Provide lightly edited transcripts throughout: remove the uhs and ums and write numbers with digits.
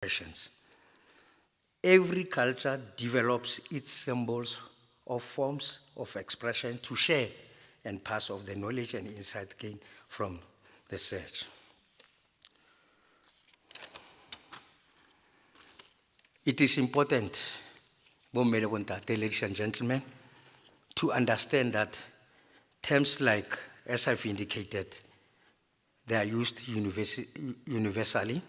expressions. Every culture develops its symbols or forms of expression to share and pass on the knowledge and insight gained from the search. It is important, ladies and gentlemen, to understand that terms like, as I've indicated, they are used universally.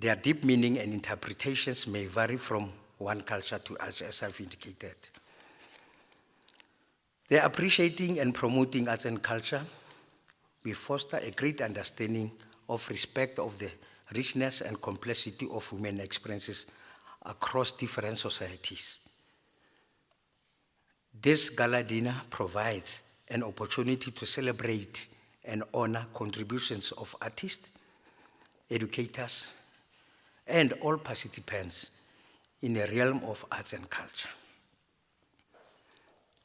Their deep meaning and interpretations may vary from one culture to others, as I've indicated. They're appreciating and promoting arts and culture. We foster a great understanding of respect of the richness and complexity of human experiences across different societies. This gala dinner provides an opportunity to celebrate and honor contributions of artists, educators, and all participants in the realm of arts and culture.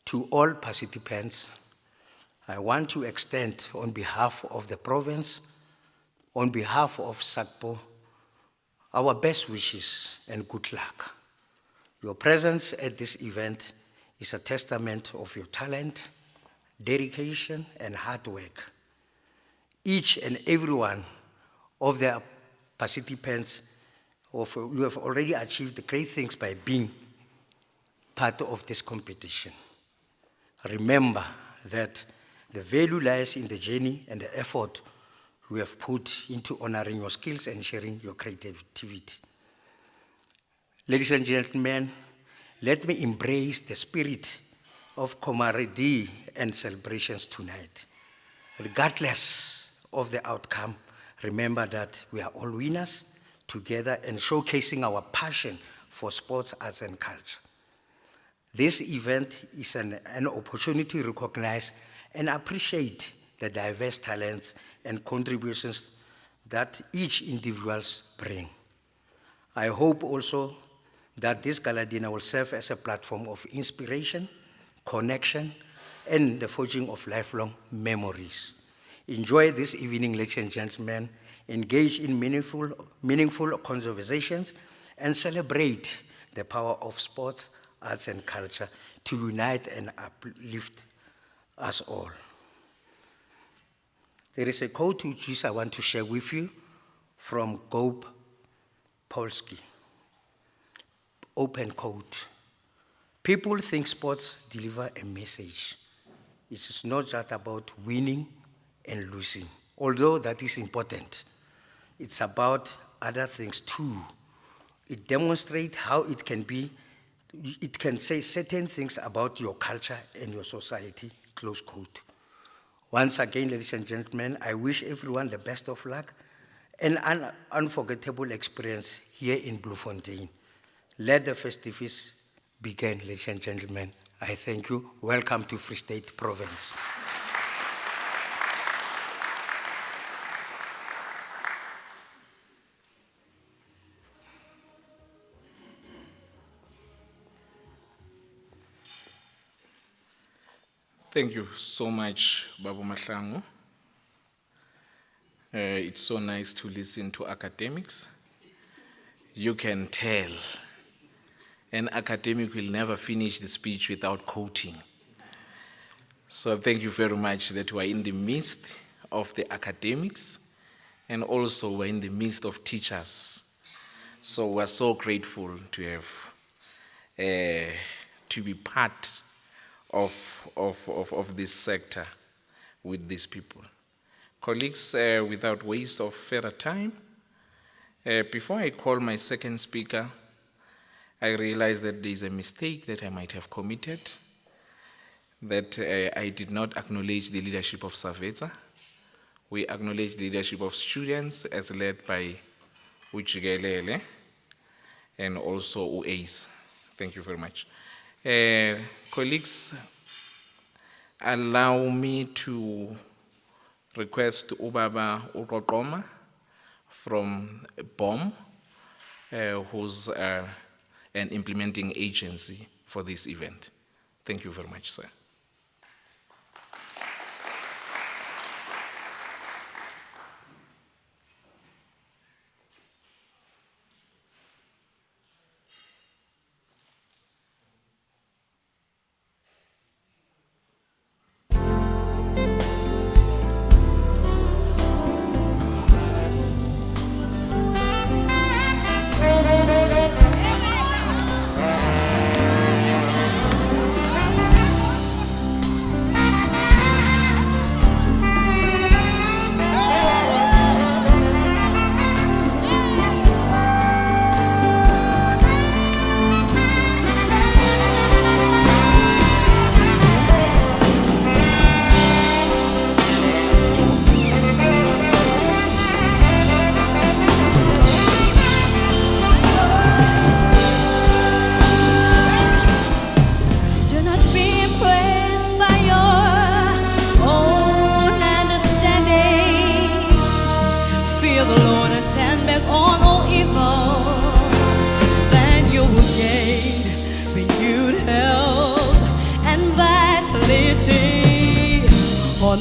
To all participants, I want to extend on behalf of the province, on behalf of SACPO, our best wishes and good luck. Your presence at this event is a testament of your talent, dedication, and hard work. Each and every one of the participants you have already achieved great things by being part of this competition. Remember that the value lies in the journey and the effort we have put into honoring your skills and sharing your creativity. Ladies and gentlemen, let me embrace the spirit of camaraderie and celebrations tonight. Regardless of the outcome, remember that we are all winners together and showcasing our passion for sports, arts, and culture. This event is an opportunity to recognize and appreciate the diverse talents and contributions that each individual brings. I hope also that this gala dinner will serve as a platform of inspiration, connection, and the forging of lifelong memories. Enjoy this evening, ladies and gentlemen. Engage in meaningful conversations and celebrate the power of sports, arts, and culture to unite and uplift us all. There is a quote which I want to share with you from Gob Polsky. Open quote. People think sports deliver a message. It is not just about winning and losing, although that is important. It's about other things too. It demonstrates how it can say certain things about your culture and your society, close quote. Once again, ladies and gentlemen, I wish everyone the best of luck and an unforgettable experience here in Bloemfontein. Let the festivities begin, ladies and gentlemen. I thank you. Welcome to Free State Province. Thank you so much, Babu Mahlangu. It's so nice to listen to academics. You can tell an academic will never finish the speech without quoting. So thank you very much that we're in the midst of the academics and also we're in the midst of teachers. So we're so grateful to have, to be part of this sector with these people. Colleagues, without waste of further time, before I call my second speaker, I realize that there is a mistake that I might have committed, that I did not acknowledge the leadership of SAVETA. We acknowledge the leadership of students as led by Uchigelele and also UACE. Thank you very much. Colleagues, allow me to request Ubaba Uqoqoma from BOM, who's an implementing agency for this event. Thank you very much, sir.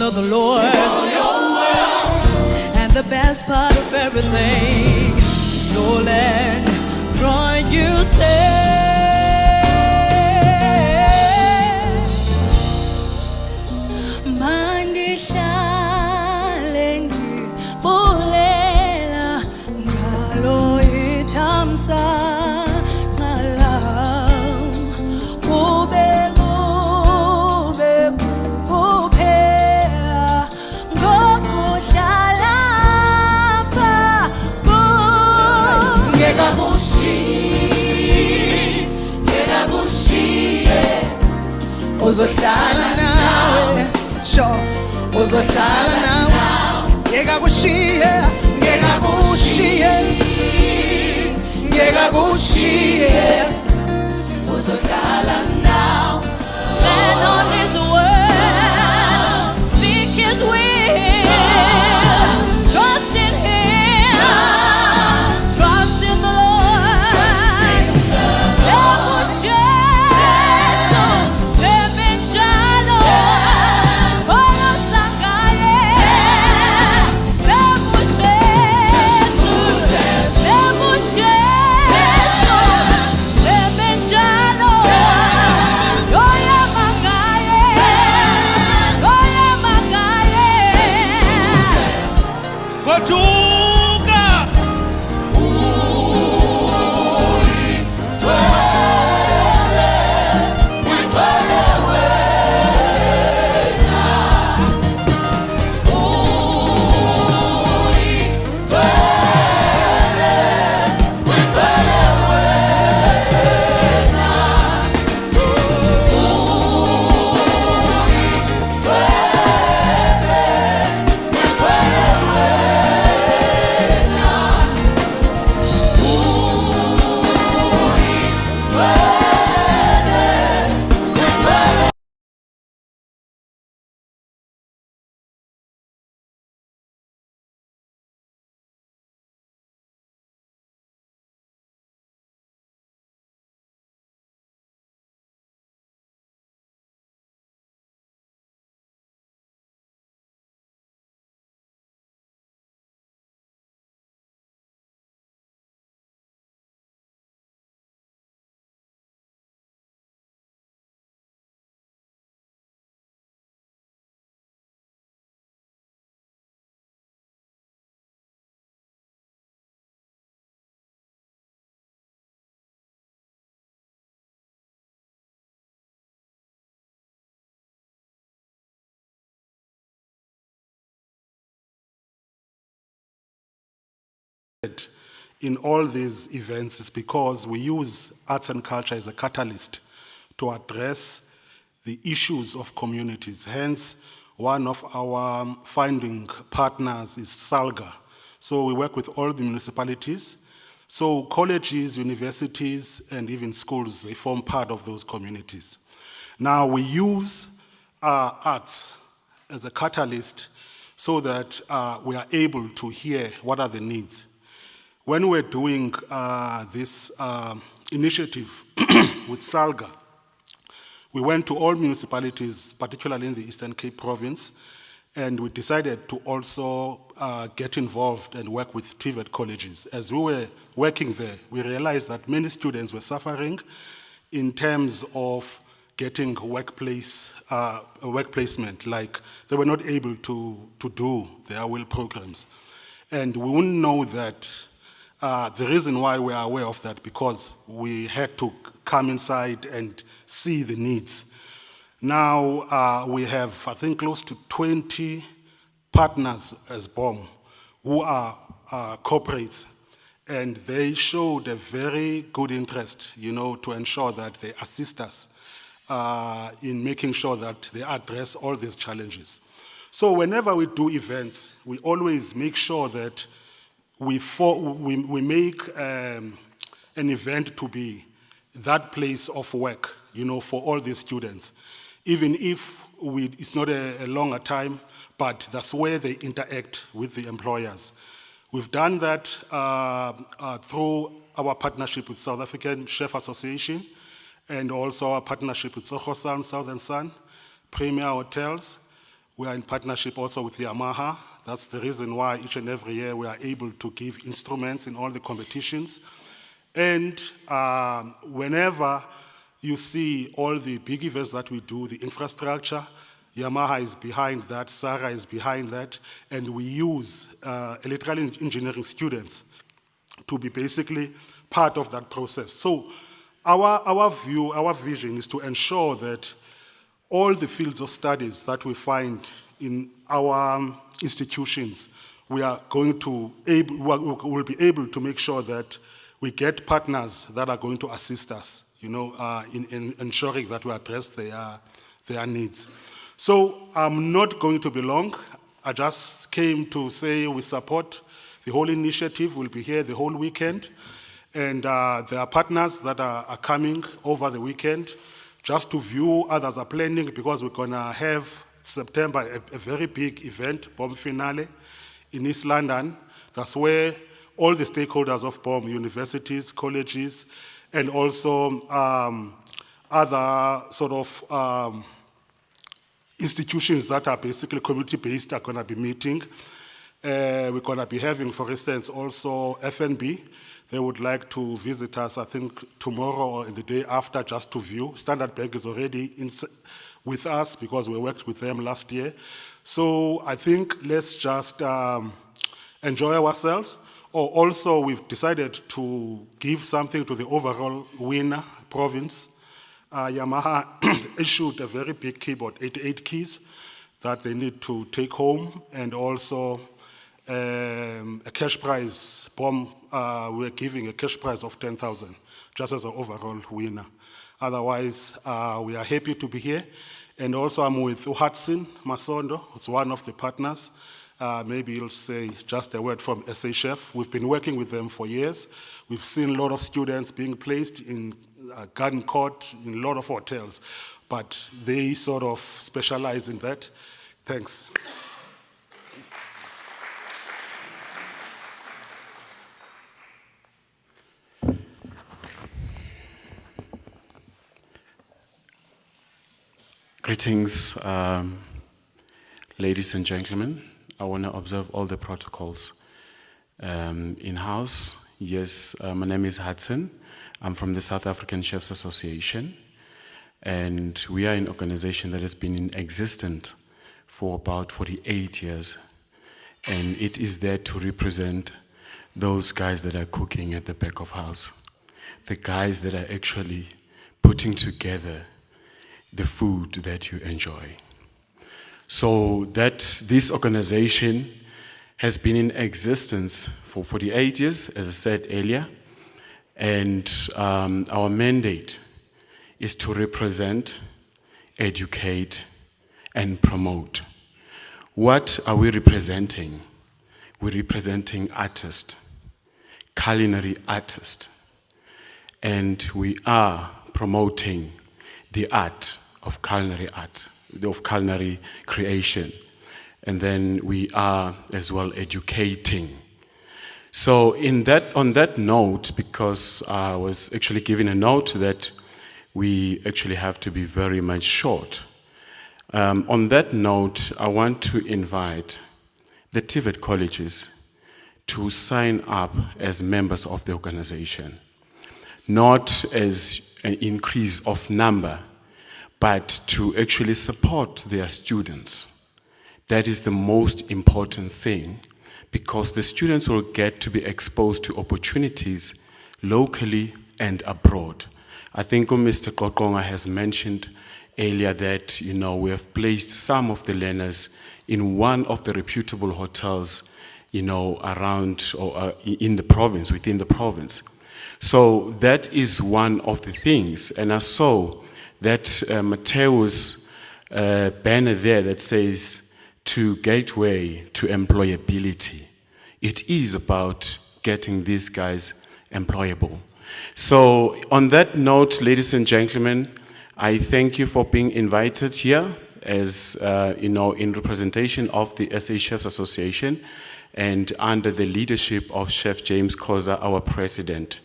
know the Lord. And the best part of everything, no land drawing you say. Uzohlala nawe, sure. Uzohlala nawe, ngeke kushiye, ngeke kushiye, ngeke kushiye. Uzohlala nawe. Stand on His word, seek His will, trust in Him, trust in the Lord. In all these events is because we use arts and culture as a catalyst to address the issues of communities. Hence, one of our finding partners is SALGA. So we work with all the municipalities. So colleges, universities, and even schools, they form part of those communities. Now we use arts as a catalyst so that we are able to hear what are the needs. When we're doing this initiative with SALGA, we went to all municipalities, particularly in the Eastern Cape province, and we decided to also get involved and work with TVET colleges. As we were working there, we realized that many students were suffering in terms of getting work placement, like they were not able to do their will programs. And we wouldn't know that the reason why we are aware of that, because we had to come inside and see the needs. Now we have, I think, close to 20 partners as BOM who are corporates, and they showed a very good interest, to ensure that they assist us in making sure that they address all these challenges. So whenever we do events, we always make sure that we make an event to be that place of work, for all these students. Even if it's not a longer time, but that's where they interact with the employers. We've done that through our partnership with South African Chef Association, and also our partnership with Soho Sun, Southern Sun, Premier Hotels. We are in partnership also with Yamaha. That's the reason why each and every year we are able to give instruments in all the competitions. And whenever you see all the big events that we do, the infrastructure, Yamaha is behind that, Sarah is behind that, and we use electrical engineering students to be basically part of that process. So our view, our vision is to ensure that all the fields of studies that we find in our institutions, we'll be able to make sure that we get partners that are going to assist us, in ensuring that we address their needs. So I'm not going to be long. I just came to say we support the whole initiative. We'll be here the whole weekend. And there are partners that are coming over the weekend just to view. Others are planning because we're going to have September a very big event, BOM finale, in East London. That's where all the stakeholders of BOM, universities, colleges, and also other sort of institutions that are basically community-based are going to be meeting. We're going to be having, for instance, also FNB. They would like to visit us, I think, tomorrow or the day after, just to view. Standard Bank is already with us because we worked with them last year. So I think let's just enjoy ourselves. Also, we've decided to give something to the overall winner province. Yamaha issued a very big keyboard, 88 keys, that they need to take home, and also a cash prize. BOM, we're giving a cash prize of 10,000, just as an overall winner. Otherwise, we are happy to be here. And also I'm with Hudson Masondo, it's one of the partners. Maybe you'll say just a word from SA Chef. We've been working with them for years. We've seen a lot of students being placed in garden court, in a lot of hotels, but they sort of specialize in that. Thanks. Greetings, ladies and gentlemen. I want to observe all the protocols in-house. Yes, my name is Hudson. I'm from the South African Chefs Association, and we are an organization that has been in existence for about 48 years, and it is there to represent those guys that are cooking at the back of house, the guys that are actually putting together the food that you enjoy. So that this organization has been in existence for 48 years, as I said earlier, and our mandate is to represent, educate, and promote. What are we representing? We're representing artists, culinary artists, and we are promoting the art of culinary art, of culinary creation. And then we are as well educating. So on that note, because I was actually given a note that we actually have to be very much short. On that note, I want to invite the TVET colleges to sign up as members of the organization, not as an increase of number, but to actually support their students. That is the most important thing, because the students will get to be exposed to opportunities locally and abroad. I think Mr. Kokonga has mentioned earlier that, we have placed some of the learners in one of the reputable hotels, around or in the province, within the province. So that is one of the things. And I saw that Mateo's banner there that says, to gateway to employability. It is about getting these guys employable. So on that note, ladies and gentlemen, I thank you for being invited here as, in representation of the SA Chefs Association and under the leadership of Chef James Khoza, our president.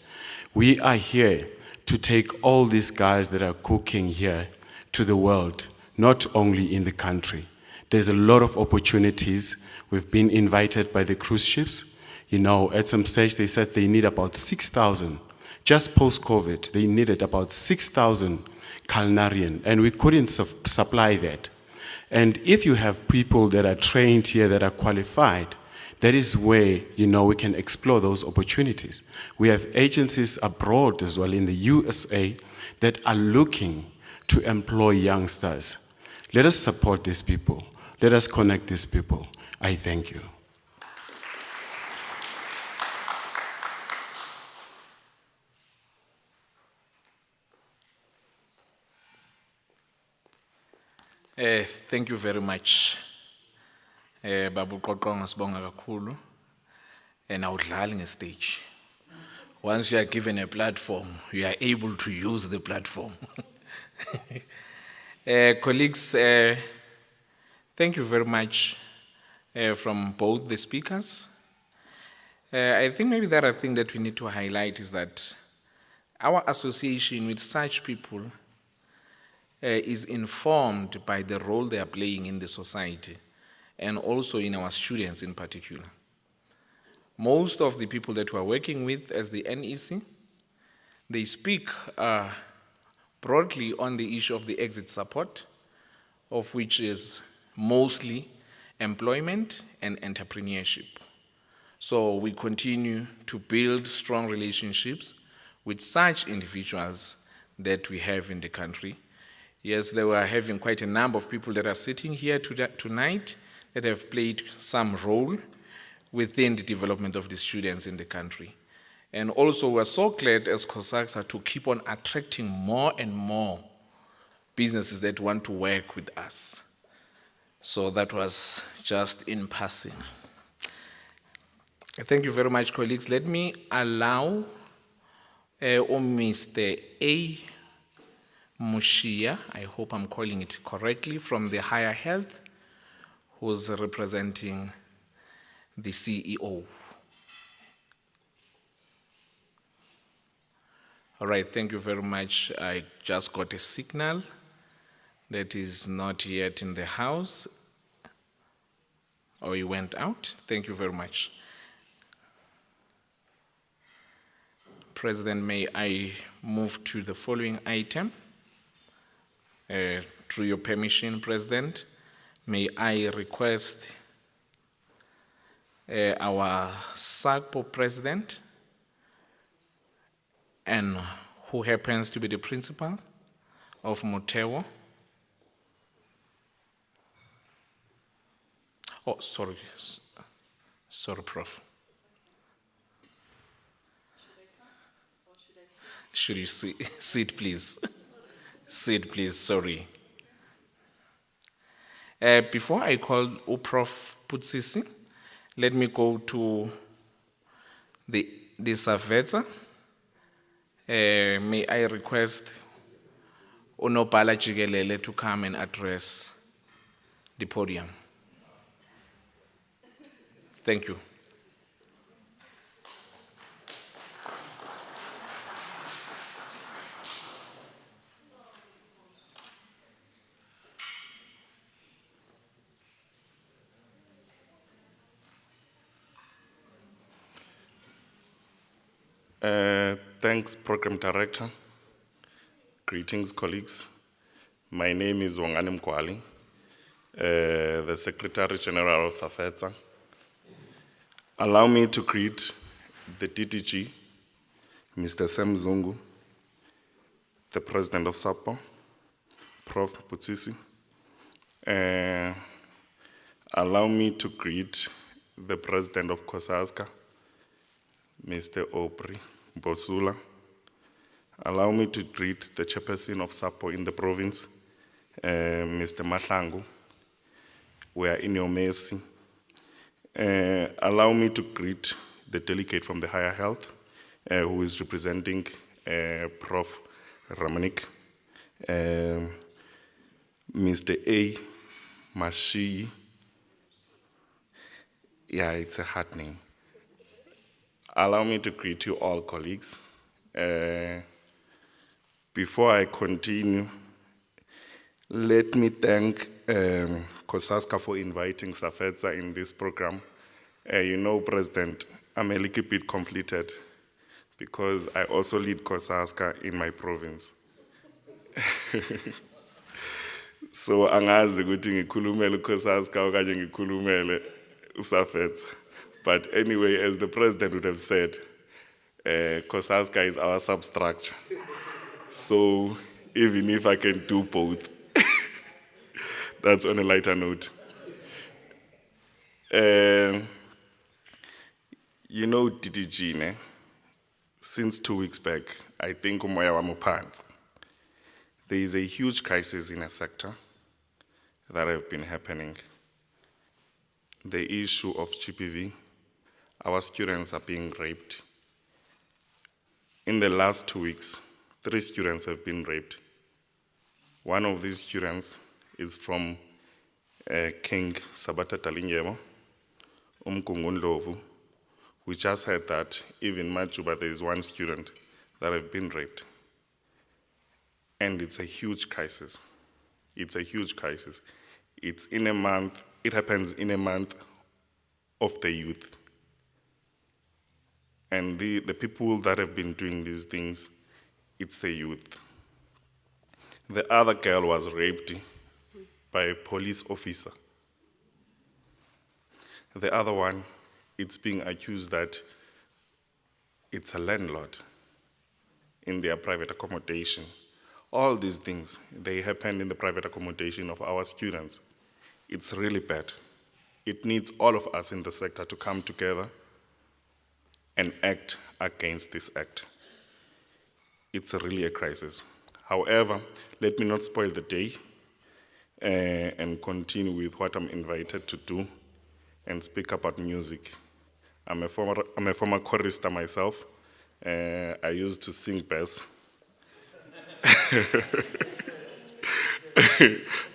We are here to take all these guys that are cooking here to the world, not only in the country. There's a lot of opportunities. We've been invited by the cruise ships. You know, at some stage they said they need about 6,000. Just post-COVID, they needed about 6,000 culinarian, and we couldn't supply that. And if you have people that are trained here, that are qualified, that is where, you know, we can explore those opportunities. We have agencies abroad as well in the USA that are looking to employ youngsters. Let us support these people. Let us connect these people. I thank you. Thank you very much. Babu Qoqonga sibonga kakhulu. Awudlali ngestage. Once you are given a platform, you are able to use the platform. Colleagues, thank you very much from both the speakers. I think maybe the other thing that we need to highlight is that our association with such people is informed by the role they are playing in the society and also in our students in particular. Most of the people that we are working with as the NEC, they speak broadly on the issue of the exit support, of which is mostly employment and entrepreneurship. So we continue to build strong relationships with such individuals that we have in the country. Yes, they were having quite a number of people that are sitting here tonight that have played some role within the development of the students in the country. And also we're so glad as CoSACSA to keep on attracting more and more businesses that want to work with us. So that was just in passing. Thank you very much, colleagues. Let me allow Mr. A. Mushia, I hope I'm calling it correctly, from the Higher Health, who's representing the CEO. All right, thank you very much. I just got a signal that is not yet in the house. Or he went out. Thank you very much. President, may I move to the following item? Through your permission, President, may I request our SACPO President, and who happens to be the principal of Motewo. Oh, sorry, Prof. Should you sit, please? Sit, please, sorry. Before I call Prof. Putsisi, let me go to the Savetsa. May I request Onopala Jigelele to come and address the podium. Thank you. Thanks, Program Director. Greetings, colleagues. My name is Wangane Mkwali, the Secretary General of SAFETSA. Allow me to greet the DDG, Mr. Sam Zungu, the President of SAPO, Prof. Putsisi. Allow me to greet the President of CoSACSA, Mr. Opri Bosula. Allow me to greet the chairperson of SAPO in the province, Mr. Mahlangu. We are in your mercy. Allow me to greet the delegate from the Higher Health, who is representing Prof. Ramanik, Mr. A. Mashi. Yeah, it's a hard name. Allow me to greet you all, colleagues. Before I continue, let me thank CoSACSA for inviting Safetsa in this program. You know, President, I'm a little bit conflicted because I also lead CoSACSA in my province. So angazi ukuthi ngikhulumele uCoSACSA okanye ngikhulumele uSafetsa. But anyway, as the president would have said, CoSACSA is our substructure. So even if I can do both, that's on a lighter note. You know, DDG, ne? Since 2 weeks back, I think umoya wami uphansi. There is a huge crisis in a sector that have been happening. The issue of GPV, our students are being raped. In the last 2 weeks, 3 students have been raped. One of these students is from King Sabata Talinyemo, Ndlovu. We just heard that even in Majuba there is 1 student that have been raped. And it's a huge crisis. It's a huge crisis. It's in a month, it happens in a month of the youth. And the people that have been doing these things, it's the youth. The other girl was raped by a police officer. The other one, it's being accused that it's a landlord in their private accommodation. All these things, they happen in the private accommodation of our students. It's really bad. It needs all of us in the sector to come together and act against this act. It's really a crisis. However, let me not spoil the day and continue with what I'm invited to do and speak about music. I'm a former chorister myself. I used to sing bass.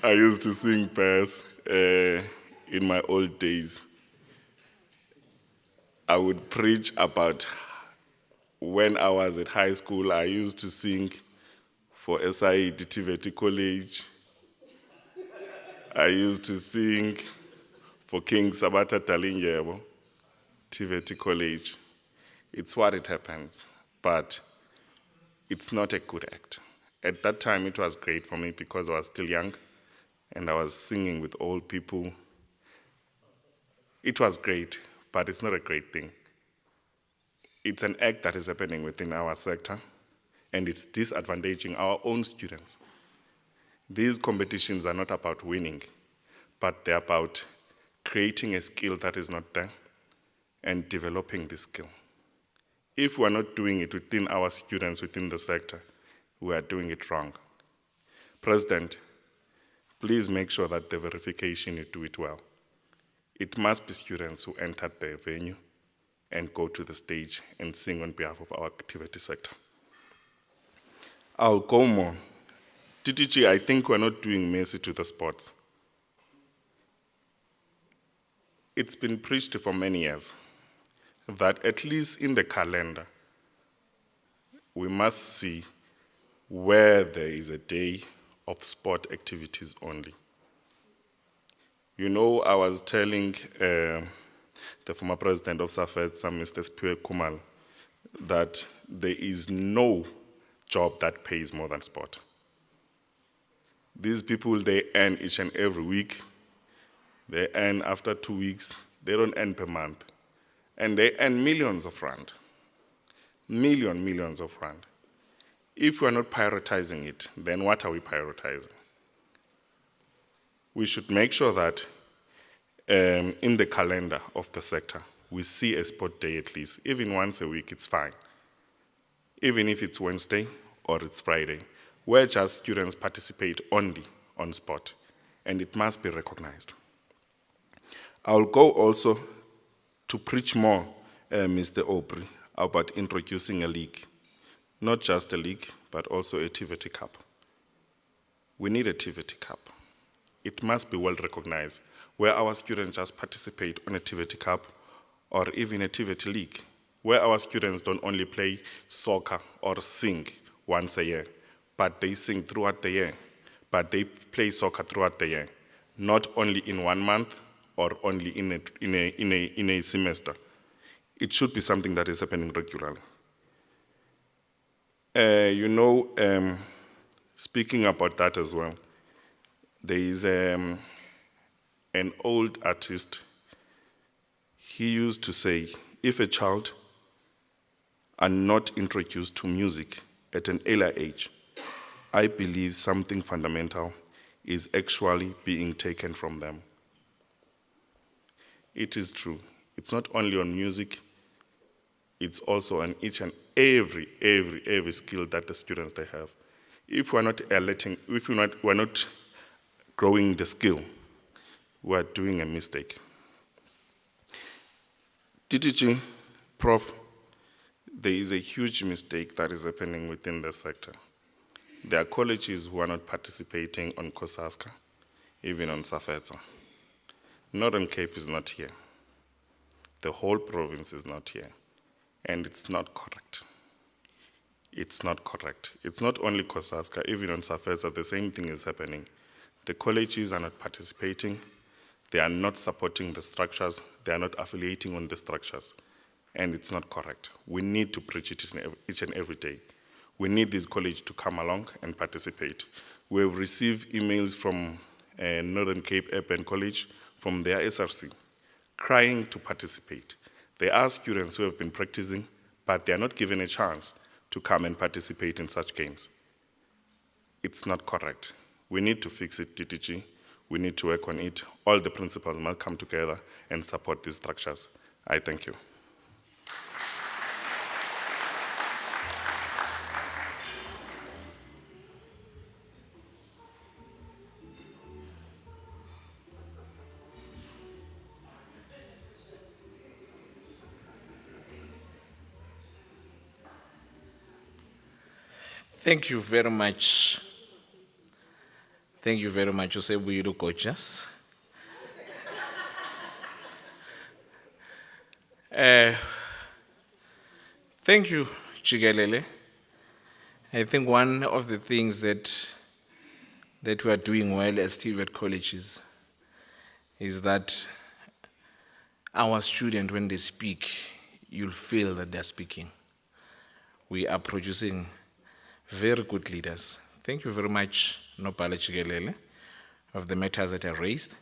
I used to sing bass in my old days. I would preach about when I was at high school. I used to sing for SIE Tiveti College. I used to sing for King Sabata Talinyebo, Tiveti College. It's what it happens, but it's not a good act. At that time, it was great for me because I was still young and I was singing with old people. It was great, but it's not a great thing. It's an act that is happening within our sector, and it's disadvantaging our own students. These competitions are not about winning, but they're about creating a skill that is not there and developing this skill. If we're not doing it within our students within the sector, we are doing it wrong. President, please make sure that the verification, you do it well. It must be students who entered the venue and go to the stage and sing on behalf of our activity sector. I'll go more. TTG, I think we're not doing mercy to the sports. It's been preached for many years that at least in the calendar, we must see where there is a day of sport activities only. You know, I was telling the former president of Safetsa, Mr. Spiwe Kumal, that there is no job that pays more than sport. These people, they earn each and every week. They earn after 2 weeks. They don't earn per month. And they earn millions of rand. Millions of rand. If we're not prioritizing it, then what are we prioritizing? We should make sure that in the calendar of the sector, we see a sport day at least. Even once a week, it's fine. Even if it's Wednesday or it's Friday, where just students participate only on sport, and it must be recognized. I'll go also to preach more, Mr. Aubrey, about introducing a league. Not just a league, but also a TVT Cup. We need a TVT Cup. It must be well recognized, where our students just participate on a TVT Cup or even a TVT League, where our students don't only play soccer or sing once a year, but they sing throughout the year, but they play soccer throughout the year, not only in 1 month or only in a semester. It should be something that is happening regularly. Speaking about that as well, there is an old artist. He used to say, if a child are not introduced to music at an earlier age, I believe something fundamental is actually being taken from them. It is true. It's not only on music, it's also on each and every skill that the students they have. If we're not we're not growing the skill, we're doing a mistake. DTG, Prof, there is a huge mistake that is happening within the sector. There are colleges who are not participating on CoSACSA, even on SAFETA. Northern Cape is not here. The whole province is not here. And it's not correct. It's not correct. It's not only CoSACSA, even on SAFETA, the same thing is happening. The colleges are not participating. They are not supporting the structures. They are not affiliating on the structures. And it's not correct. We need to preach it each and every day. We need this college to come along and participate. We have received emails from Northern Cape Urban College, from their SRC, crying to participate. They are students who have been practicing, but they are not given a chance to come and participate in such games. It's not correct. We need to fix it, DTG. We need to work on it. All the principals must come together and support these structures. I thank you. Thank you very much. Thank you very much. You look gorgeous. Thank you, Chigelele. I think one of the things that we are doing well as TVET colleges is that our students, when they speak, you'll feel that they're speaking. We are producing very good leaders. Thank you very much, Nopale Chigelele, of the matters that are raised.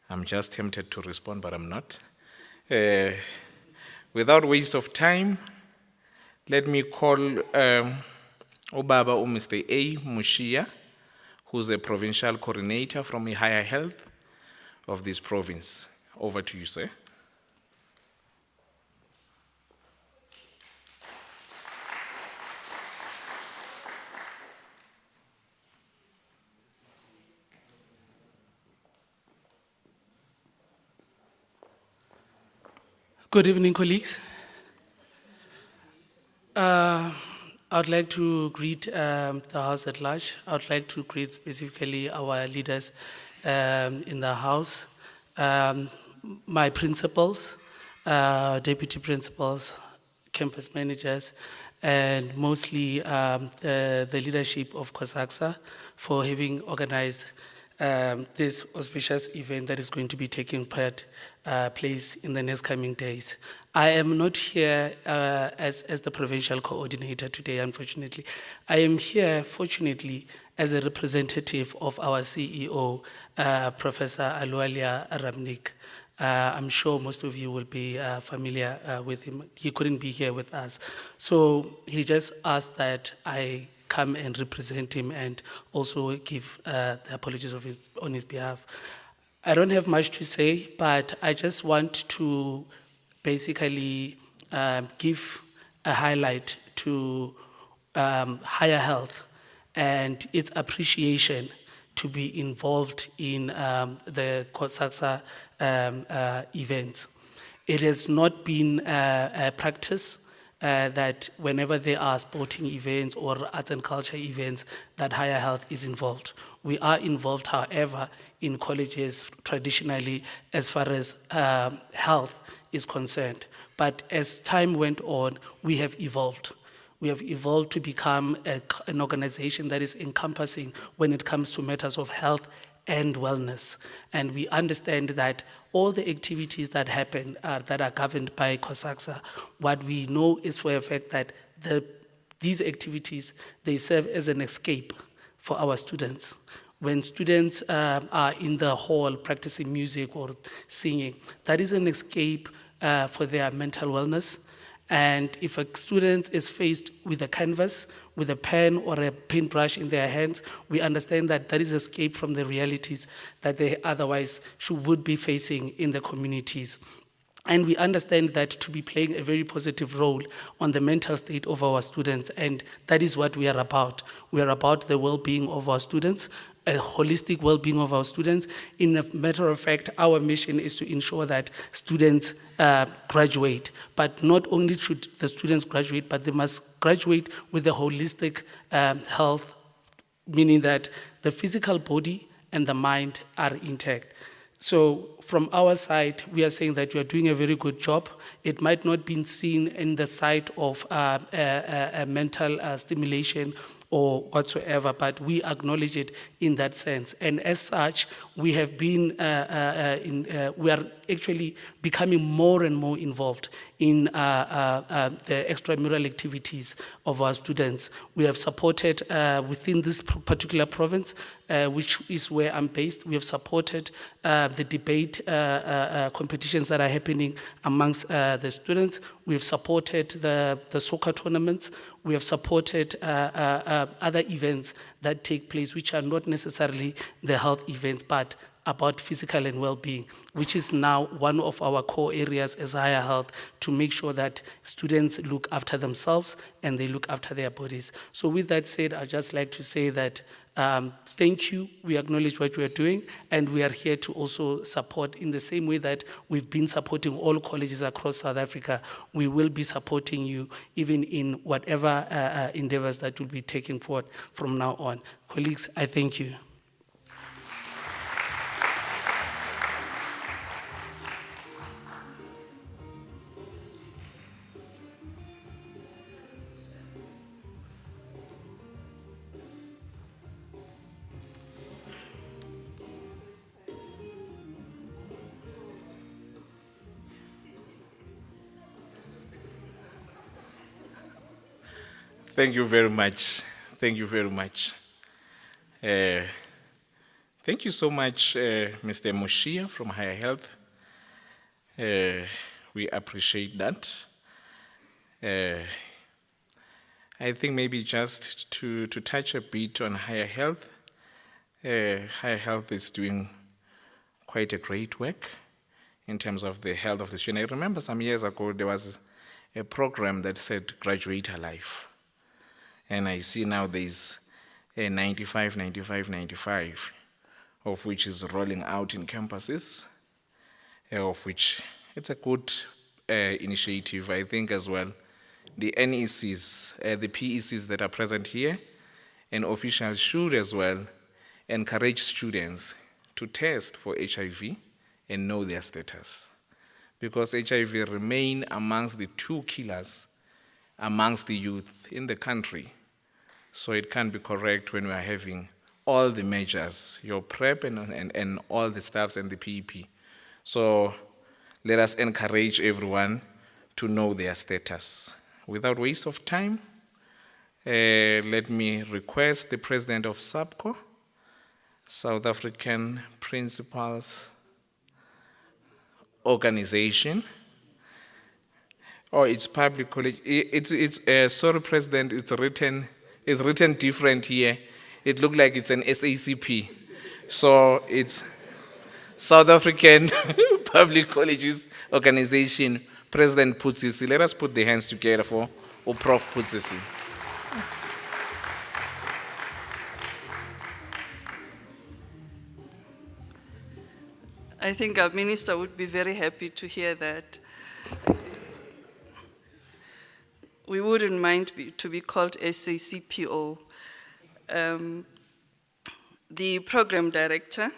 I'm just tempted to respond, but I'm not. Without waste of time, let me call Obaba or Mr. A. Mushia, who's a provincial coordinator from Higher Health of this province. Over to you, sir. Good evening, colleagues. I would like to greet the House at large. I would like to greet specifically our leaders in the House, my principals, deputy principals, campus managers, and mostly the leadership of CoSACSA for having organized this auspicious event that is going to be taking place in the next coming days. I am not here as the provincial coordinator today, unfortunately. I am here, fortunately, as a representative of our CEO, Professor Alualia Ramnik. I'm sure most of you will be familiar with him. He couldn't be here with us. So he just asked that I come and represent him and also give the apologies on his behalf. I don't have much to say, but I just want to basically give a highlight to Higher Health and its appreciation to be involved in the CoSACSA events. It has not been a practice that whenever there are sporting events or arts and culture events, that Higher Health is involved. We are involved, however, in colleges traditionally as far as health is concerned. But as time went on, we have evolved. We have evolved to become an organization that is encompassing when it comes to matters of health and wellness. And we understand that all the activities that happen that are governed by CoSACSA, what we know is for a fact that these activities, they serve as an escape for our students. When students are in the hall practicing music or singing, that is an escape for their mental wellness. And if a student is faced with a canvas, with a pen or a paintbrush in their hands, we understand that that is escape from the realities that they otherwise would be facing in the communities. And we understand that to be playing a very positive role on the mental state of our students, and that is what we are about. We are about the well-being of our students, a holistic well-being of our students. In a matter of fact, our mission is to ensure that students graduate. But not only should the students graduate, but they must graduate with a holistic health, meaning that the physical body and the mind are intact. So from our side, we are saying that we are doing a very good job. It might not be seen in the side of mental stimulation or whatsoever, but we acknowledge it in that sense. And as such, we have been, we are actually becoming more and more involved in the extramural activities of our students. We have supported within this particular province, which is where I'm based, we have supported the debate competitions that are happening amongst the students. We have supported the soccer tournaments. We have supported other events that take place, which are not necessarily the health events, but about physical and well-being, which is now one of our core areas as higher health, to make sure that students look after themselves and they look after their bodies. So with that said, I'd just like to say that thank you. We acknowledge what we are doing, and we are here to also support in the same way that we've been supporting all colleges across South Africa. We will be supporting you even in whatever endeavors that will be taken forward from now on. Colleagues, I thank you. Thank you very much. Thank you very much. Thank you so much, Mr. Moshia from Higher Health. We appreciate that. I think maybe just to touch a bit on Higher Health, Higher Health is doing quite a great work in terms of the health of the student. I remember some years ago there was a program that said graduate alive. And I see now there's a 95, 95, 95, of which is rolling out in campuses, of which it's a good initiative, I think, as well. The NECs, the PECs that are present here, and officials should as well encourage students to test for HIV and know their status. Because HIV remain amongst the 2 killers amongst the youth in the country. So it can't be correct when we are having all the measures, your PrEP and all the stuffs and the PEP. So let us encourage everyone to know their status. Without waste of time, let me request the president of SAPCO, South African Principals Organization. Oh, it's public college. Sorry, President, it's written different here. It looked like it's an SACP. So it's South African Public Colleges Organization, President Putsisi. Let us put the hands together for Prof. Putsisi. I think our minister would be very happy to hear that. We wouldn't mind to be called SACPO. The program director,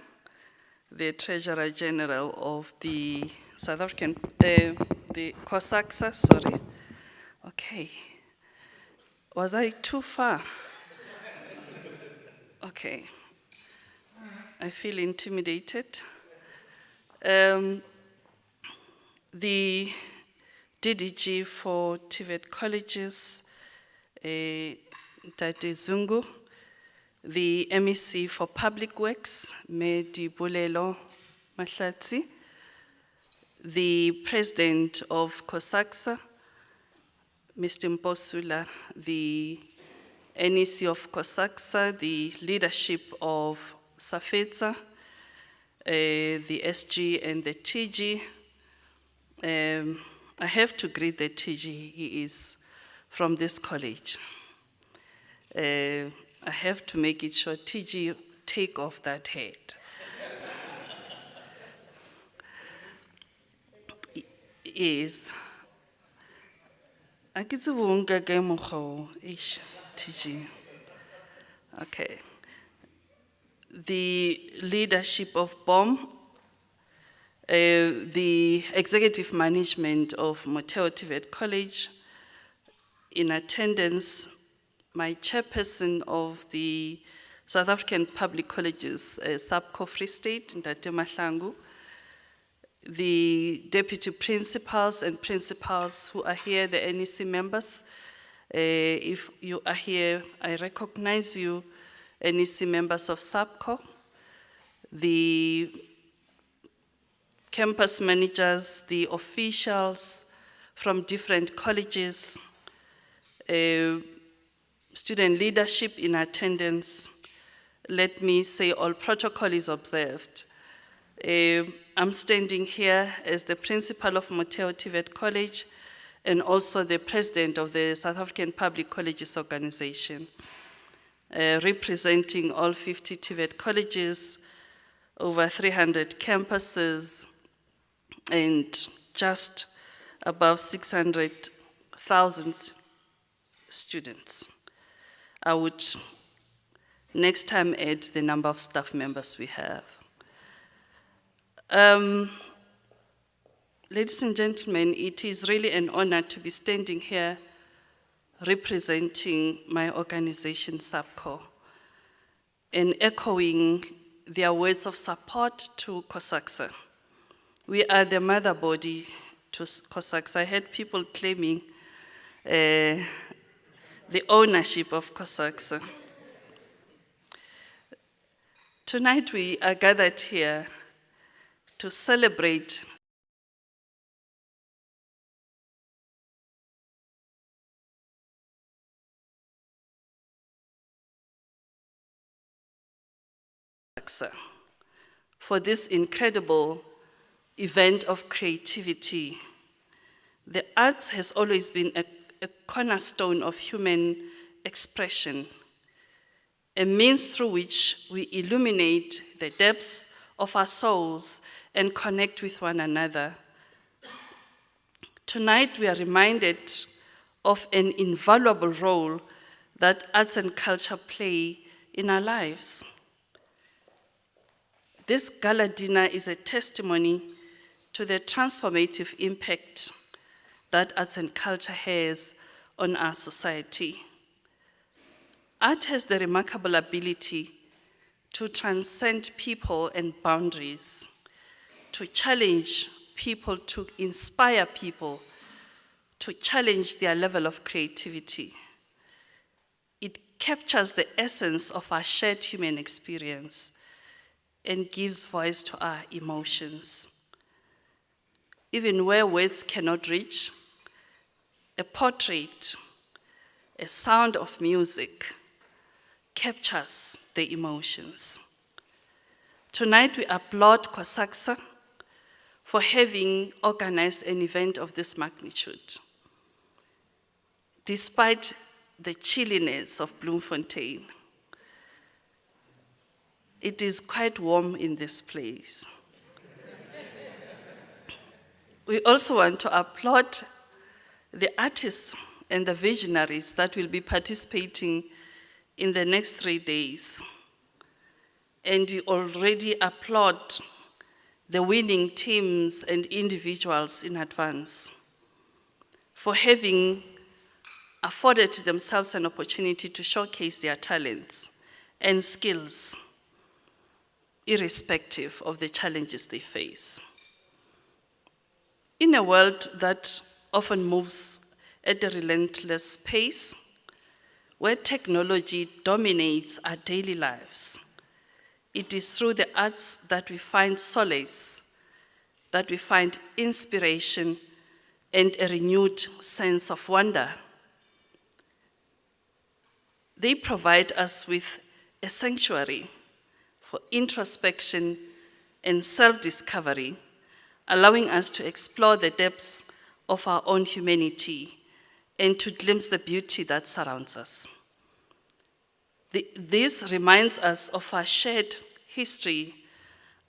the treasurer general of the South African, the CoSACSA, sorry. Okay. Was I too far? Okay. I feel intimidated. The DDG for TVET colleges, Tate Zungu, the MEC for Public Works, Medi Bulelo Mahlatsi, the President of CoSACSA, Mr. Mposula, the NEC of CoSACSA, the leadership of SAFETSA, the SG and the TG. I have to greet the TG, he is from this college. I have to make it sure, TG, take off that hat. Yes. TG. Okay. The leadership of BOM, the executive management of Motheo TVET College, in attendance, my chairperson of the South African Public Colleges, SAPCO Free State, Ntate Mahlangu, the deputy principals and principals who are here, the NEC members. If you are here, I recognize you, NEC members of SAPCO, the campus managers, the officials from different colleges, student leadership in attendance. Let me say all protocol is observed. I'm standing here as the principal of Motheo TVET College and also the president of the South African Public Colleges Organization, representing all 50 TVET colleges, over 300 campuses, and just above 600,000 students. I would next time add the number of staff members we have. Ladies and gentlemen, it is really an honor to be standing here representing my organization, SAPCO, and echoing their words of support to CoSACSA. We are the mother body to CoSACSA. I heard people claiming the ownership of CoSACSA. Tonight we are gathered here to celebrate for this incredible event of creativity. The arts has always been a cornerstone of human expression, a means through which we illuminate the depths of our souls and connect with one another. Tonight we are reminded of an invaluable role that arts and culture play in our lives. This gala dinner is a testimony to the transformative impact that arts and culture has on our society. Art has the remarkable ability to transcend people and boundaries, to challenge people, to inspire people, to challenge their level of creativity. It captures the essence of our shared human experience and gives voice to our emotions. Even where words cannot reach, a portrait, a sound of music captures the emotions. Tonight we applaud CoSACSA for having organized an event of this magnitude. Despite the chilliness of Bloemfontein, it is quite warm in this place. We also want to applaud the artists and the visionaries that will be participating in the next 3 days. And we already applaud the winning teams and individuals in advance for having afforded themselves an opportunity to showcase their talents and skills. irrespective of the challenges they face. In a world that often moves at a relentless pace, where technology dominates our daily lives, it is through the arts that we find solace, that we find inspiration and a renewed sense of wonder. They provide us with a sanctuary for introspection and self-discovery, allowing us to explore the depths of our own humanity and to glimpse the beauty that surrounds us. This reminds us of our shared history,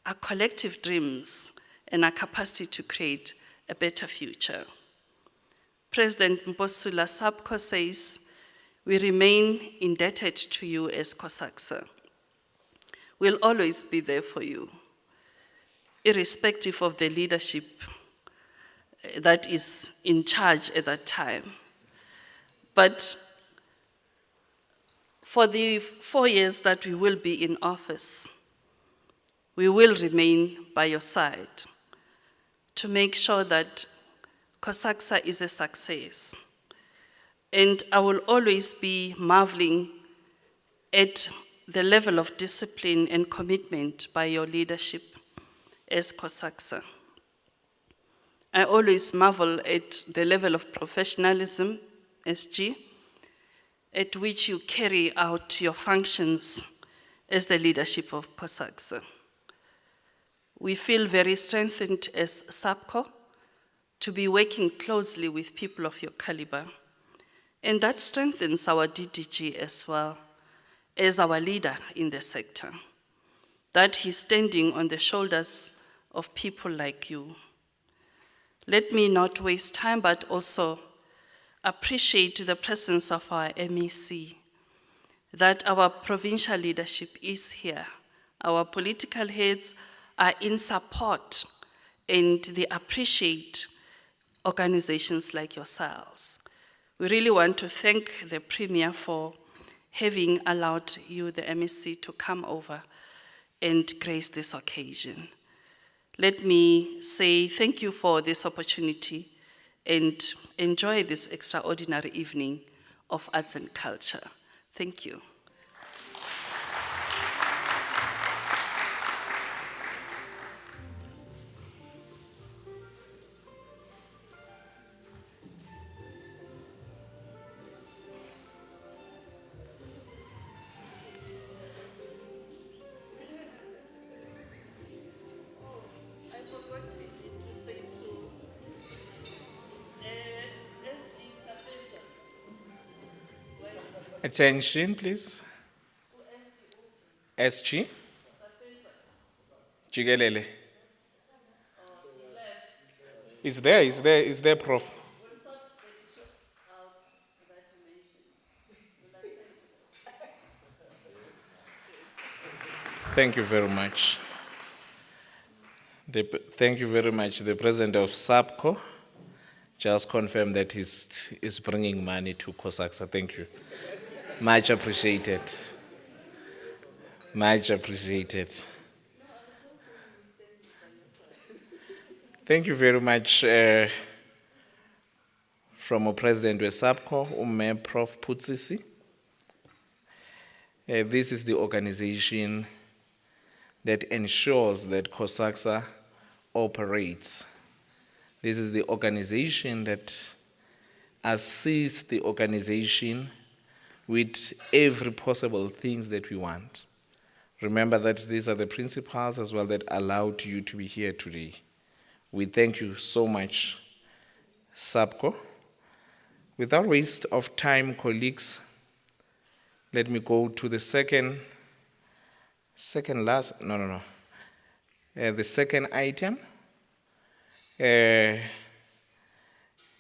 our collective dreams, and our capacity to create a better future. President Mposula SAPCO says, "We remain indebted to you as CoSACSA. We'll always be there for you, irrespective of the leadership that is in charge at that time. But for the 4 years that we will be in office, we will remain by your side to make sure that CoSACSA is a success. And I will always be marveling at the level of discipline and commitment by your leadership as CoSACSA. I always marvel at the level of professionalism, SG, at which you carry out your functions as the leadership of CoSACSA. We feel very strengthened as SAPCO to be working closely with people of your caliber. And that strengthens our DDG as well as our leader in the sector, that he's standing on the shoulders of people like you. Let me not waste time, but also appreciate the presence of our MEC, that our provincial leadership is here. Our political heads are in support and they appreciate organizations like yourselves. We really want to thank the Premier for having allowed you, the MEC, to come over and grace this occasion. Let me say thank you for this opportunity and enjoy this extraordinary evening of arts and culture. Thank you. Attention, please. SG. Jigelele. Is there, Prof? Thank you very much. Thank you very much. The president of SAPCO just confirmed that he's bringing money to CoSACSA. Thank you. Much appreciated. Much appreciated. Thank you very much from our president of SAPCO, Prof. Putsisi. This is the organization that ensures that CoSACSA operates. This is the organization that assists the organization with every possible things that we want. Remember that these are the principles as well that allowed you to be here today. We thank you so much, SAPCO. Without waste of time, colleagues, let me go to the the second item, the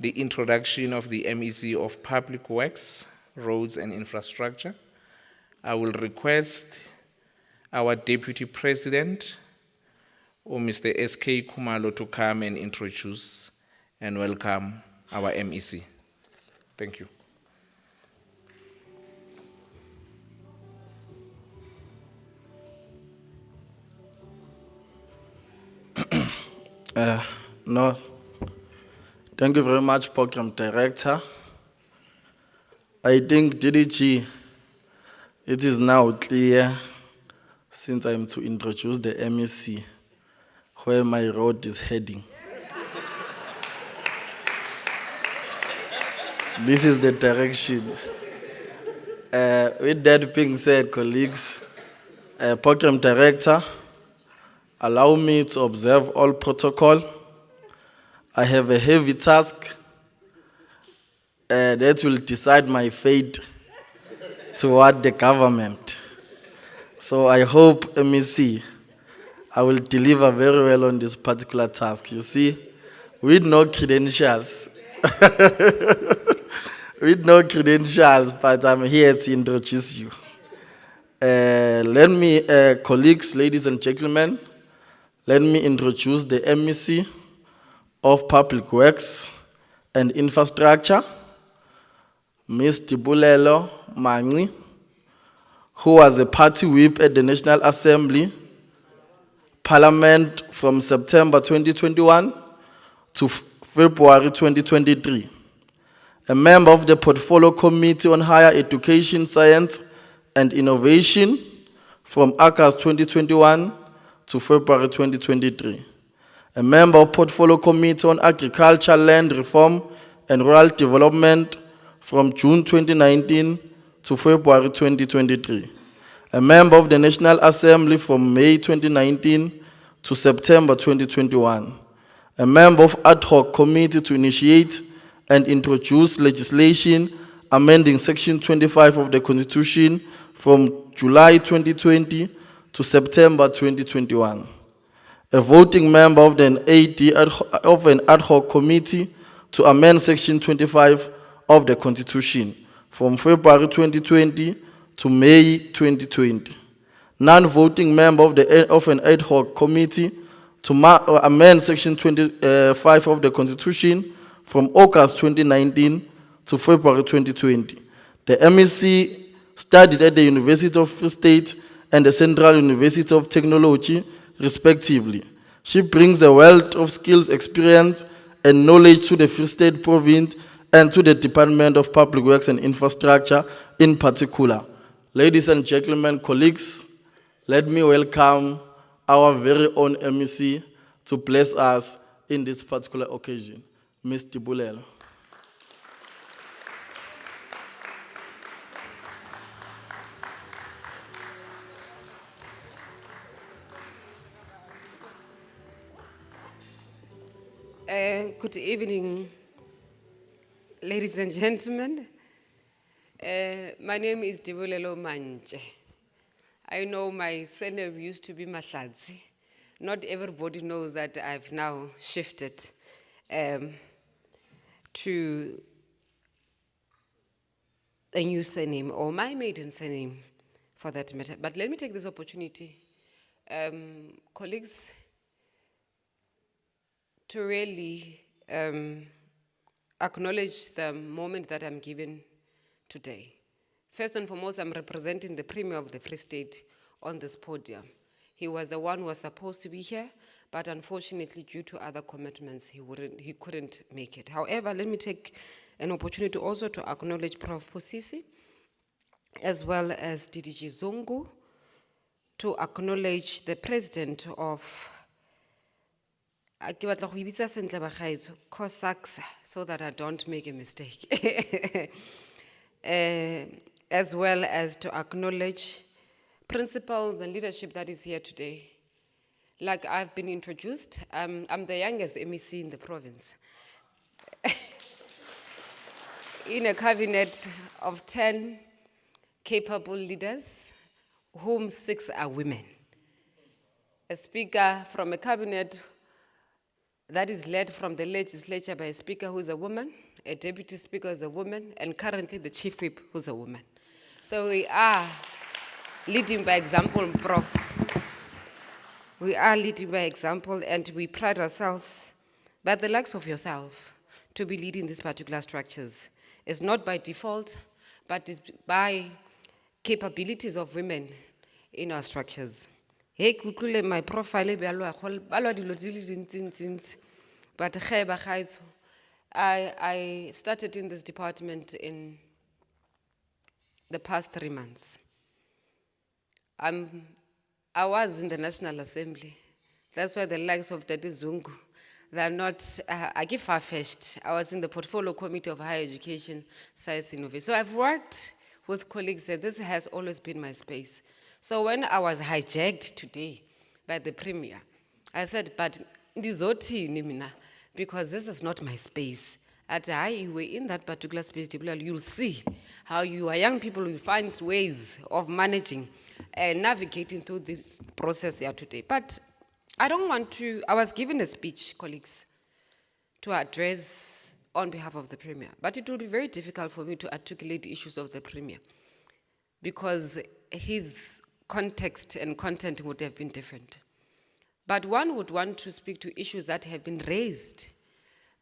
introduction of the MEC of Public Works, Roads and Infrastructure. I will request our Deputy President, Mr. S.K. Kumalo, to come and introduce and welcome our MEC. Thank you. No. Thank you very much, Program Director. I think DDG, it is now clear, since I'm to introduce the MEC, where my road is heading. This is the direction. With that being said, colleagues, Program Director, allow me to observe all protocol. I have a heavy task that will decide my fate toward the government. So I hope, MEC, I will deliver very well on this particular task. You see, with no credentials, with no credentials, but I'm here to introduce you. Let me, colleagues, ladies and gentlemen, let me introduce the MEC of Public Works and Infrastructure, Ms. Tibulelo Mangwi, who was a party whip at the National Assembly, Parliament from September 2021 to February 2023. A member of the Portfolio Committee on Higher Education, Science and Innovation from August 2021 to February 2023. A member of Portfolio Committee on Agriculture, Land Reform and Rural Development from June 2019 to February 2023. A member of the National Assembly from May 2019 to September 2021. A member of Ad Hoc Committee to initiate and introduce legislation amending Section 25 of the Constitution from July 2020 to September 2021. A voting member of an ad hoc committee to amend Section 25 of the Constitution from February 2020 to May 2020. Non-voting member of an ad hoc committee to amend Section 25 of the Constitution from August 2019 to February 2020. The MEC studied at the University of Free State and the Central University of Technology, respectively. She brings a wealth of skills, experience, and knowledge to the Free State Province and to the Department of Public Works and Infrastructure in particular. Ladies and gentlemen, colleagues, let me welcome our very own MEC to bless us in this particular occasion, Ms. Tibulelo. Good evening, ladies and gentlemen. My name is Tibulelo Manje. I know my surname used to be Mahladzi. Not everybody knows that I've now shifted to a new surname, or my maiden surname for that matter. But let me take this opportunity, colleagues, to really acknowledge the moment that I'm given today. First and foremost, I'm representing the Premier of the Free State on this podium. He was the one who was supposed to be here, but unfortunately, due to other commitments, he couldn't make it. However, let me take an opportunity also to acknowledge Prof. Posisi, as well as DDG Zongu, to acknowledge the President of CoSACSA, so that I don't make a mistake. As well as to acknowledge principals and leadership that is here today. Like I've been introduced, I'm the youngest MEC in the province. In a cabinet of 10 capable leaders, whom 6 are women. A speaker from a cabinet that is led from the legislature by a speaker who is a woman, a deputy speaker is a woman, and currently the chief whip who's a woman. So we are leading by example, Prof. We are leading by example, and we pride ourselves, by the likes of yourself, to be leading these particular structures. It's not by default, but it's by capabilities of women in our structures. Hey, kutlule my profile bjalo a kgol balwa dilo di le dintsi. But ge bagaetsho, I started in this department in the past 3 months. I was in the National Assembly. That's why the likes of Daddy Zungu, they're not, I give far-fetched. I was in the Portfolio Committee of Higher Education, Science Innovation. So I've worked with colleagues that this has always been my space. So when I was hijacked today by the Premier, I said, but ndizothini mina, because this is not my space. At you were in that particular space, you'll see how you are young people will find ways of managing and navigating through this process here today. But I don't want to, I was given a speech, colleagues, to address on behalf of the Premier, but it will be very difficult for me to articulate the issues of the Premier because his context and content would have been different. But one would want to speak to issues that have been raised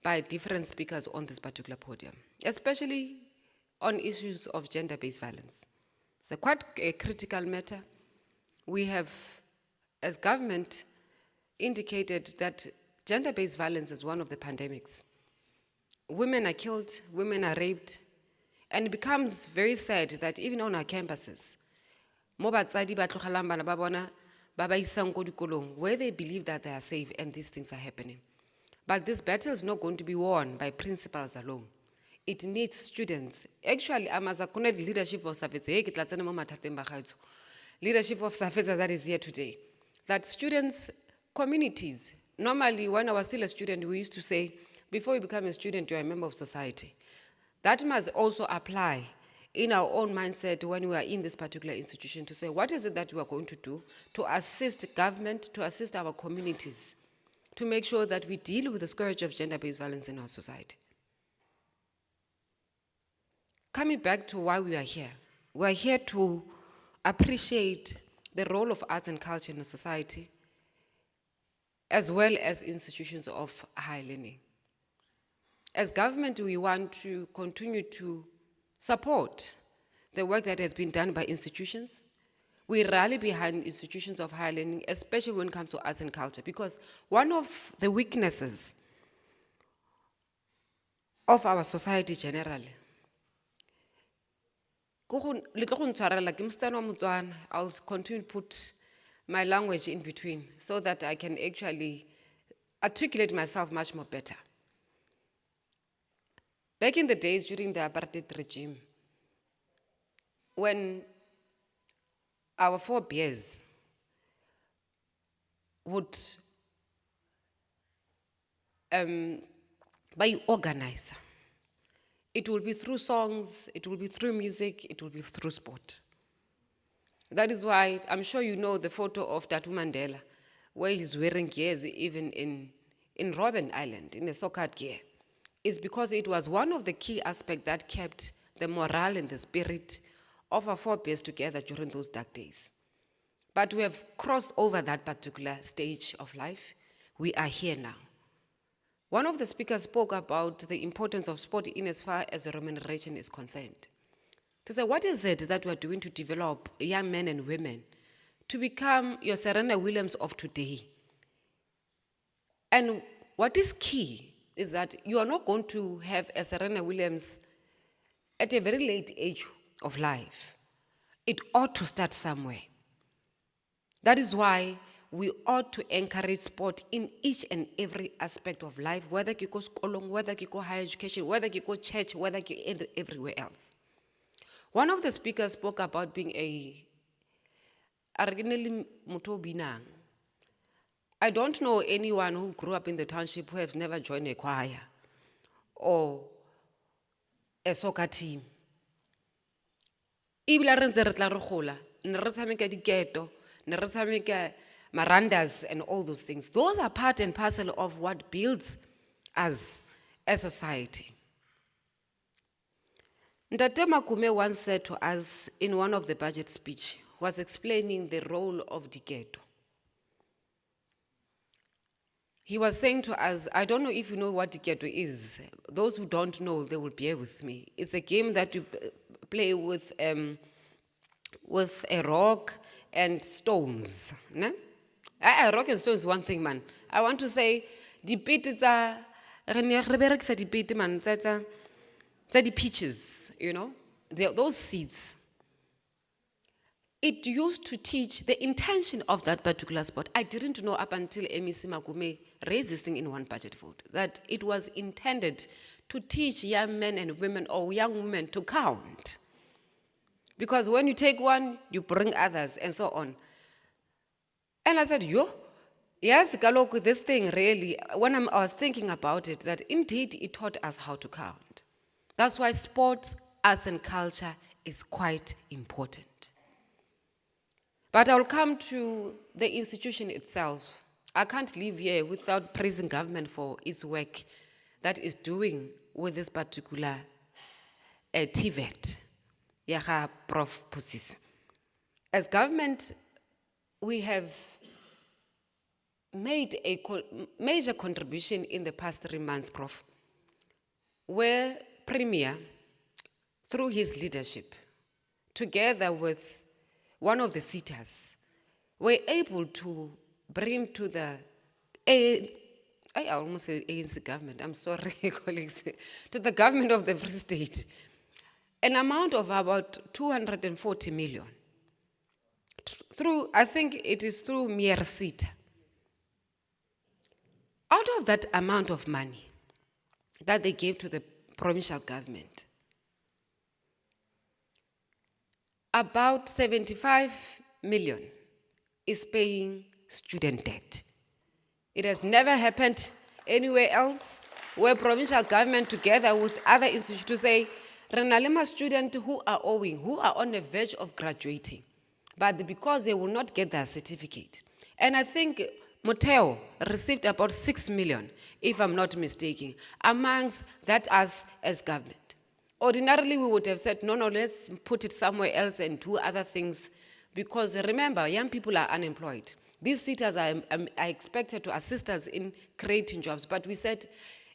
by different speakers on this particular podium, especially on issues of gender-based violence. It's quite a critical matter. We have, as government, indicated that gender-based violence is one of the pandemics. Women are killed, women are raped, and it becomes very sad that even on our campuses, where they believe that they are safe and these things are happening. But this battle is not going to be won by principals alone. It needs students. Actually, I'm as a leadership of Safetse, leadership of Safetse that is here today. That students, communities, normally when I was still a student, we used to say, before you become a student, you're a member of society. That must also apply in our own mindset when we are in this particular institution to say, what is it that we are going to do to assist government, to assist our communities, to make sure that we deal with the scourge of gender-based violence in our society. Coming back to why we are here to appreciate the role of arts and culture in a society, as well as institutions of higher learning. As government, we want to continue to support the work that has been done by institutions. We rally behind institutions of higher learning, especially when it comes to arts and culture, because one of the weaknesses of our society generally, I'll continue to put my language in between so that I can actually articulate myself much more better. Back in the days during the apartheid regime, when our forebears would by organizer. It will be through songs, it will be through music, it will be through sport. That is why I'm sure you know the photo of Tatu Mandela, where he's wearing gears even in Robben Island, in a soccer gear. It's because it was one of the key aspects that kept the morale and the spirit of our forebears together during those dark days. But we have crossed over that particular stage of life. We are here now. One of the speakers spoke about the importance of sport in as far as the remuneration is concerned. To say, what is it that we are doing to develop young men and women to become your Serena Williams of today? And what is key is that you are not going to have a Serena Williams at a very late age of life. It ought to start somewhere. That is why we ought to encourage sport in each and every aspect of life, whether you go skolong, whether you go higher education, whether you go church, whether you go everywhere else. One of the speakers spoke about being I don't know anyone who grew up in the township who has never joined a choir or a soccer team. Marandas and all those things. Those are part and parcel of what builds us as a society. Ntate Makume once said to us in one of the budget speech, was explaining the role of diketo. He was saying to us, I don't know if you know what diketo is. Those who don't know, they will bear with me. It's a game that you play with a rock and stones. Ne? Rock and stones is one thing, man. I want to say, the pit is a, man, the peaches, you know, those seeds. It used to teach the intention of that particular sport. I didn't know up until MEC Magume raised this thing in one budget vote, that it was intended to teach young men and women or young women to count. Because when you take one, you bring others and so on. And I said, yes, Galok, this thing really, when I was thinking about it, that indeed it taught us how to count. That's why sports, arts and culture is quite important. But I'll come to the institution itself. I can't leave here without praising government for its work that is doing with this particular TVET. Yaha Prof. Pusis. As government, we have made a major contribution in the past 3 months, Prof, where Premier, through his leadership, together with one of the sitters, were able to bring to the, I almost said ANC government, I'm sorry, colleagues, to the government of the Free State, an amount of about 240 million. Through, I think it is through Miersita. Out of that amount of money that they gave to the provincial government, about 75 million is paying student debt. It has never happened anywhere else where provincial government together with other institutions to say, Renalema students who are owing, who are on the verge of graduating, but because they will not get their certificate. And I think Moteo received about 6 million, if I'm not mistaken, amongst that us as government. Ordinarily, we would have said, no, let's put it somewhere else and do other things. Because remember, young people are unemployed. These sitters are expected to assist us in creating jobs. But we said,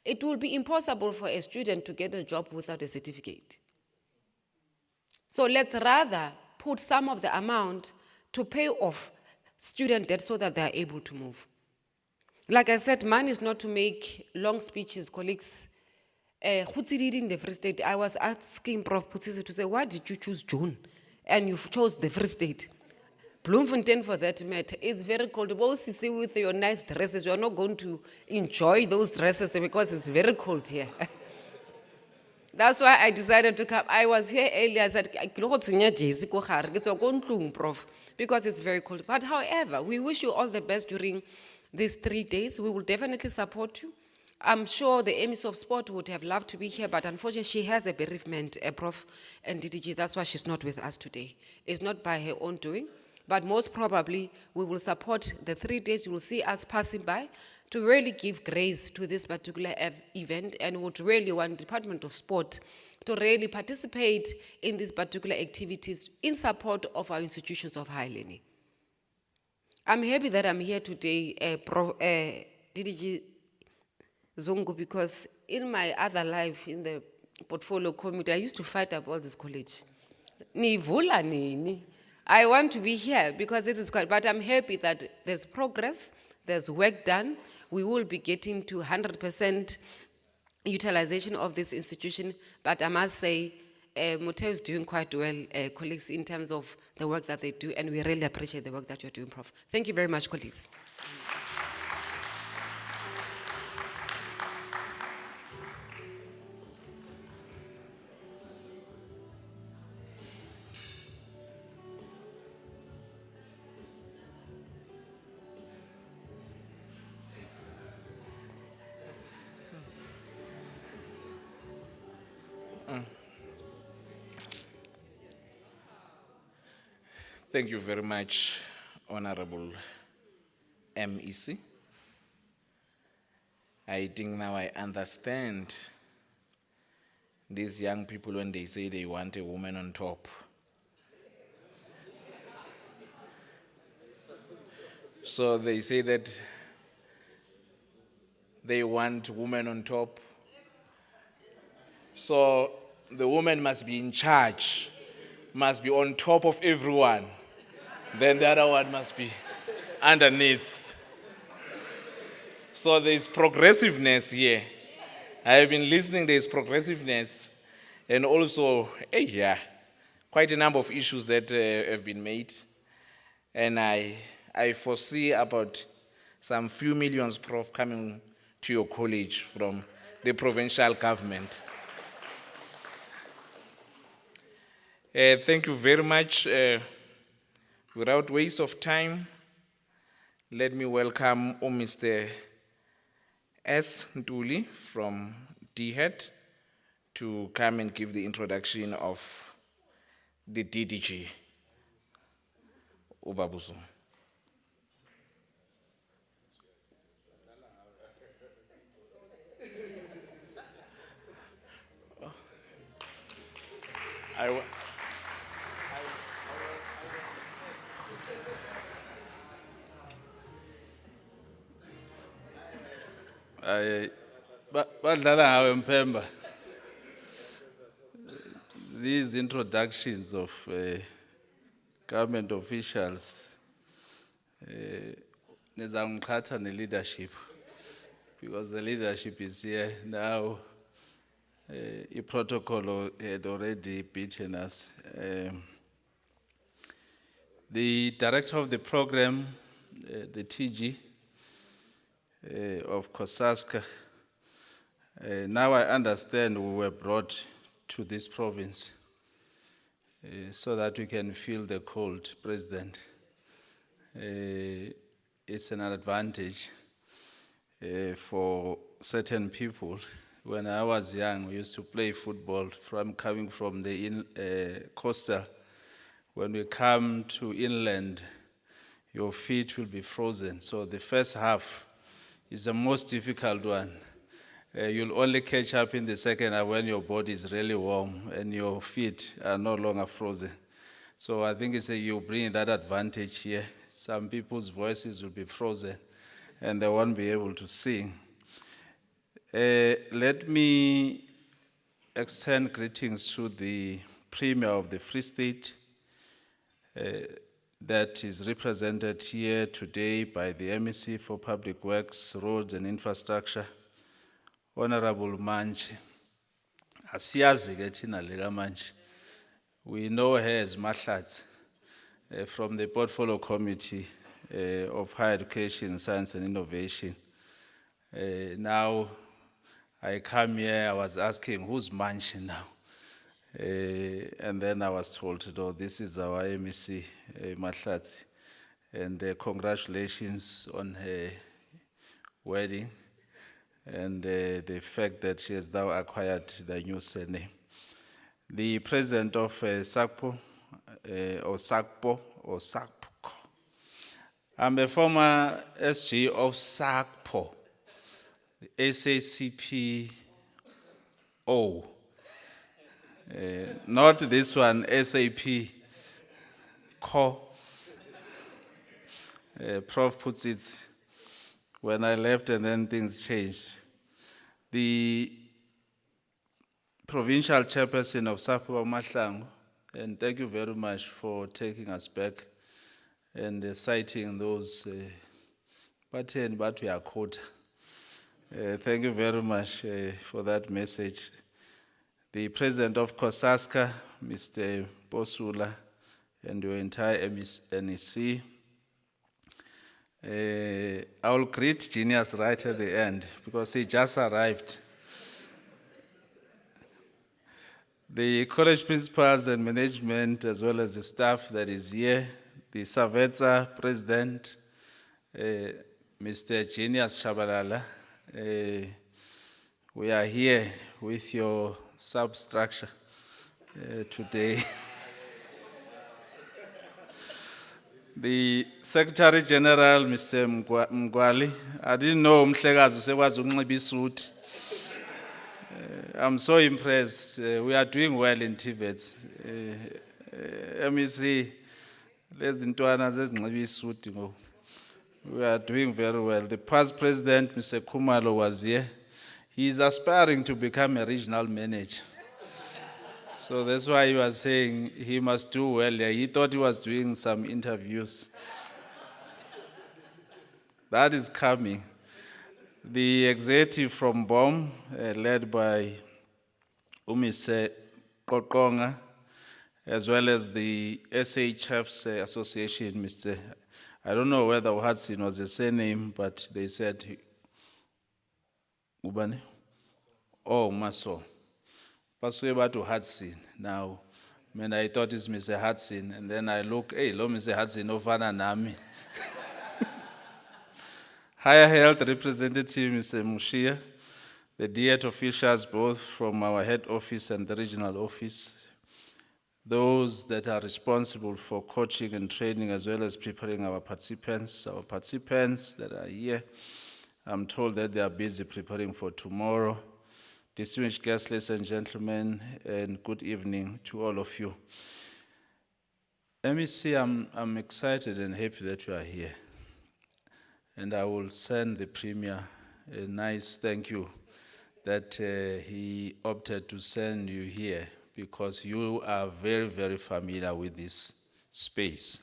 it will be impossible for a student to get a job without a certificate. So let's rather put some of the amount to pay off student debt so that they are able to move. Like I said, mine is not to make long speeches, colleagues. In the Free State, I was asking Prof. Putsisi to say, why did you choose June? And you chose the Free State. Bloemfontein, for that matter, is very cold. Both see with your nice dresses, you are not going to enjoy those dresses because it's very cold here. That's why I decided to come. I was here earlier, I said, Prof, because it's very cold. But however, we wish you all the best during these 3 days. We will definitely support you. I'm sure the MEC of Sport would have loved to be here, but unfortunately she has a bereavement, Prof, and DDG, that's why she's not with us today. It's not by her own doing, but most probably we will support the 3 days. You will see us passing by to really give grace to this particular event, and would really want Department of Sport to really participate in these particular activities in support of our institutions of higher learning. I'm happy that I'm here today, DDG Zongo, because in my other life in the portfolio committee, I used to fight about this college. I want to be here because it is quite, but I'm happy that there's progress, there's work done. We will be getting to 100% utilization of this institution, but I must say, Moteo is doing quite well, colleagues, in terms of the work that they do, and we really appreciate the work that you're doing, Prof. Thank you very much, colleagues. Thank you very much, Honorable MEC. I think now I understand these young people when they say they want a woman on top. So they say that they want women on top. So the woman must be in charge, must be on top of everyone. then the other one must be underneath. So there's progressiveness here. I have been listening, there's progressiveness, and also, quite a number of issues that have been made. And I foresee about some few millions, Prof, coming to your college from the provincial government. Thank you very much. Without waste of time, let me welcome Mr. S. Ntuli from DHET to come and give the introduction of the DDG. Ubabuzo. Badlala ngawe Mpemba. These introductions of government officials nizamkhatha leadership, because the leadership is here now. A protocol had already beaten us. The director of the program, the TG of CoSACSA, now I understand we were brought to this province so that we can feel the cold, President. It's an advantage for certain people. When I was young, we used to play football coming from the coastal. When we come to inland, your feet will be frozen. So the first half is the most difficult one. You'll only catch up in the second half when your body is really warm and your feet are no longer frozen. So I think you bring that advantage here. Some people's voices will be frozen and they won't be able to sing. Let me extend greetings to the Premier of the Free State that is represented here today by the MEC for Public Works, Roads and Infrastructure, Honorable Manchi. Asiyazi ke thina leka Manchi. We know her as Mahlatsi from the Portfolio Committee of Higher Education, Science and Innovation. Now, I come here, I was asking, who's Manchi now? And then I was told, no, this is our MEC, Mahlatsi. And congratulations on her wedding and the fact that she has now acquired the new surname. The president of SACPO, or SACPO. I'm a former SG of SACPO, SACPO. Not this one, SAP Co. Prof puts it when I left and then things changed. The provincial chairperson of SAPO Mahlangu, and thank you very much for taking us back and citing those but we are quota. Thank you very much for that message. The president of CoSACSA, Mr. Bosula, and your entire NEC. I will greet Genius right at the end because he just arrived. The college principals and management, as well as the staff that is here, the SAVETSA president, Mr. Genius Shabalala, we are here with your substructure today. The Secretary General, Mr. Mgwali, I didn't know Mhlekazi sekwazi ukunxiba isuit. I'm so impressed. We are doing well in Tibet. MEC, lezintwana zezinxiba isuit ngo. We are doing very well. The past president, Mr. Kumalo, was here. He is aspiring to become a regional manager. So that's why he was saying he must do well. Yeah, he thought he was doing some interviews. That is coming. The executive from BOM, led by Umise Kokonga, as well as the SA Chefs Association, Mr. I don't know whether Hudson was the surname, but they said, Ubane? Oh, Maso. Paswe to Hudson. Now, when I thought it's Mr. Hudson, and then I look, hey, lo Mr. Hudson, Ovana Nami. Higher Health Representative, Mr. Mushia, the DEAT officials, both from our head office and the regional office, those that are responsible for coaching and training as well as preparing our participants that are here. I'm told that they are busy preparing for tomorrow. Distinguished guests, ladies and gentlemen, and good evening to all of you. MEC, I'm excited and happy that you are here. And I will send the Premier a nice thank you that he opted to send you here because you are very, very familiar with this space.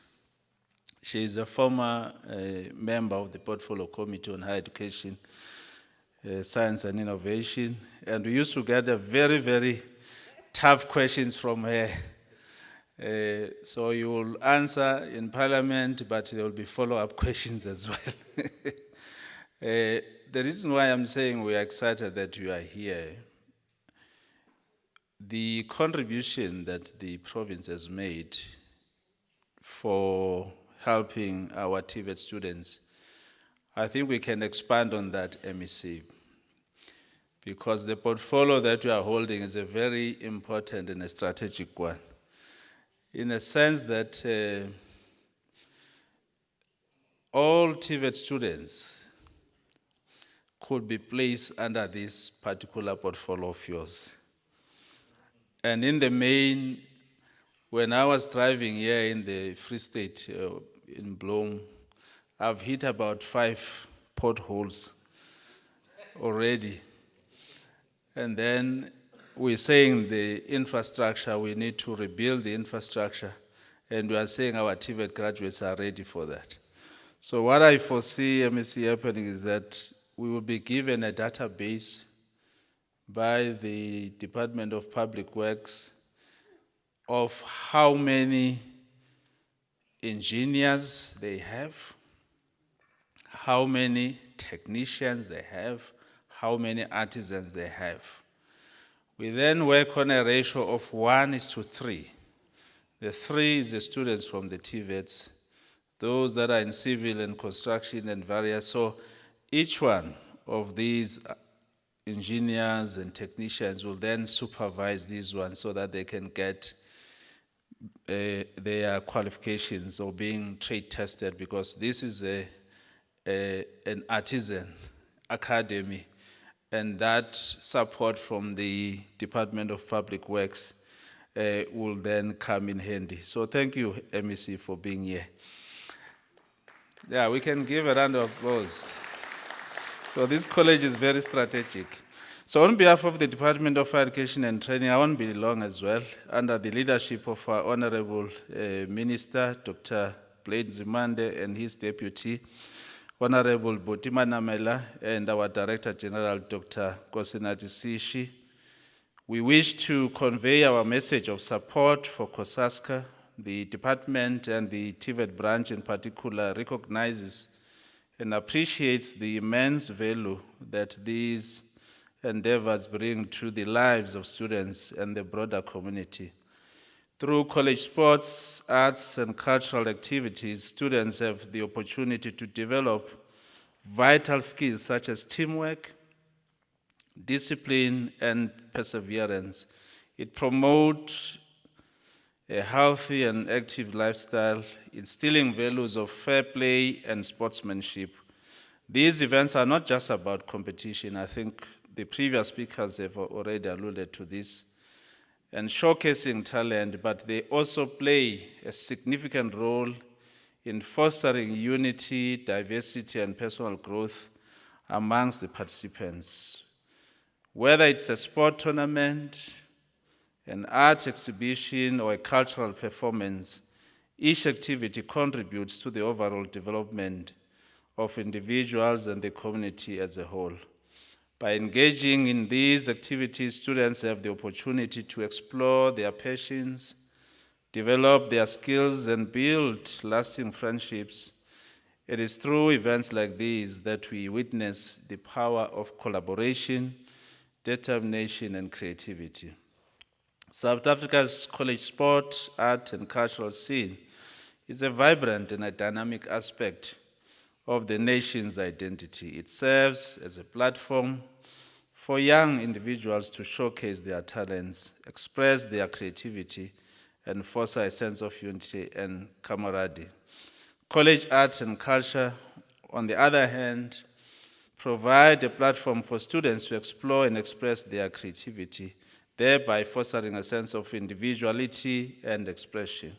She is a former member of the Portfolio Committee on Higher Education, Science and Innovation, and we used to get very, very tough questions from her. So you will answer in Parliament, but there will be follow-up questions as well. The reason why I'm saying we are excited that you are here, the contribution that the province has made for helping our TVET students, I think we can expand on that, MEC, because the portfolio that we are holding is a very important and a strategic one, in a sense that all TVET students could be placed under this particular portfolio of yours. And in the main, when I was driving here in the Free State, in Bloem, I've hit about 5 potholes already. And then we're saying the infrastructure, we need to rebuild the infrastructure. And we are saying our TVET graduates are ready for that. So what I foresee, MEC, happening is that we will be given a database by the Department of Public Works of how many engineers they have, how many technicians they have, how many artisans they have. We then work on a ratio of 1:3. The 3 is the students from the TVETs, those that are in civil and construction and various. So each one of these engineers and technicians will then supervise these ones so that they can get their qualifications or being trade tested, because this is an artisan academy, and that support from the Department of Public Works will then come in handy. So thank you, MEC, for being here. Yeah, we can give a round of applause. So this college is very strategic. So on behalf of the Department of Education and Training, I won't be long as well, under the leadership of our Honorable Minister, Dr. Blade Zimande, and his deputy, Honorable Botima Namela, and our Director General, Dr. Kosinaji Sishi. We wish to convey our message of support for CoSACSA. The department and the TVET branch in particular recognizes and appreciates the immense value that these endeavors bring to the lives of students and the broader community. Through college sports, arts, and cultural activities, students have the opportunity to develop vital skills such as teamwork, discipline, and perseverance. It promotes a healthy and active lifestyle, instilling values of fair play and sportsmanship. These events are not just about competition. I think the previous speakers have already alluded to this, and showcasing talent, but they also play a significant role in fostering unity, diversity, and personal growth amongst the participants. Whether it's a sport tournament, an art exhibition, or a cultural performance, each activity contributes to the overall development of individuals and the community as a whole. By engaging in these activities, students have the opportunity to explore their passions, develop their skills, and build lasting friendships. It is through events like these that we witness the power of collaboration, determination, and creativity. South Africa's college sport, art, and cultural scene is a vibrant and a dynamic aspect of the nation's identity. It serves as a platform for young individuals to showcase their talents, express their creativity, and foster a sense of unity and camaraderie. College arts and culture, on the other hand, provide a platform for students to explore and express their creativity, thereby fostering a sense of individuality and expression.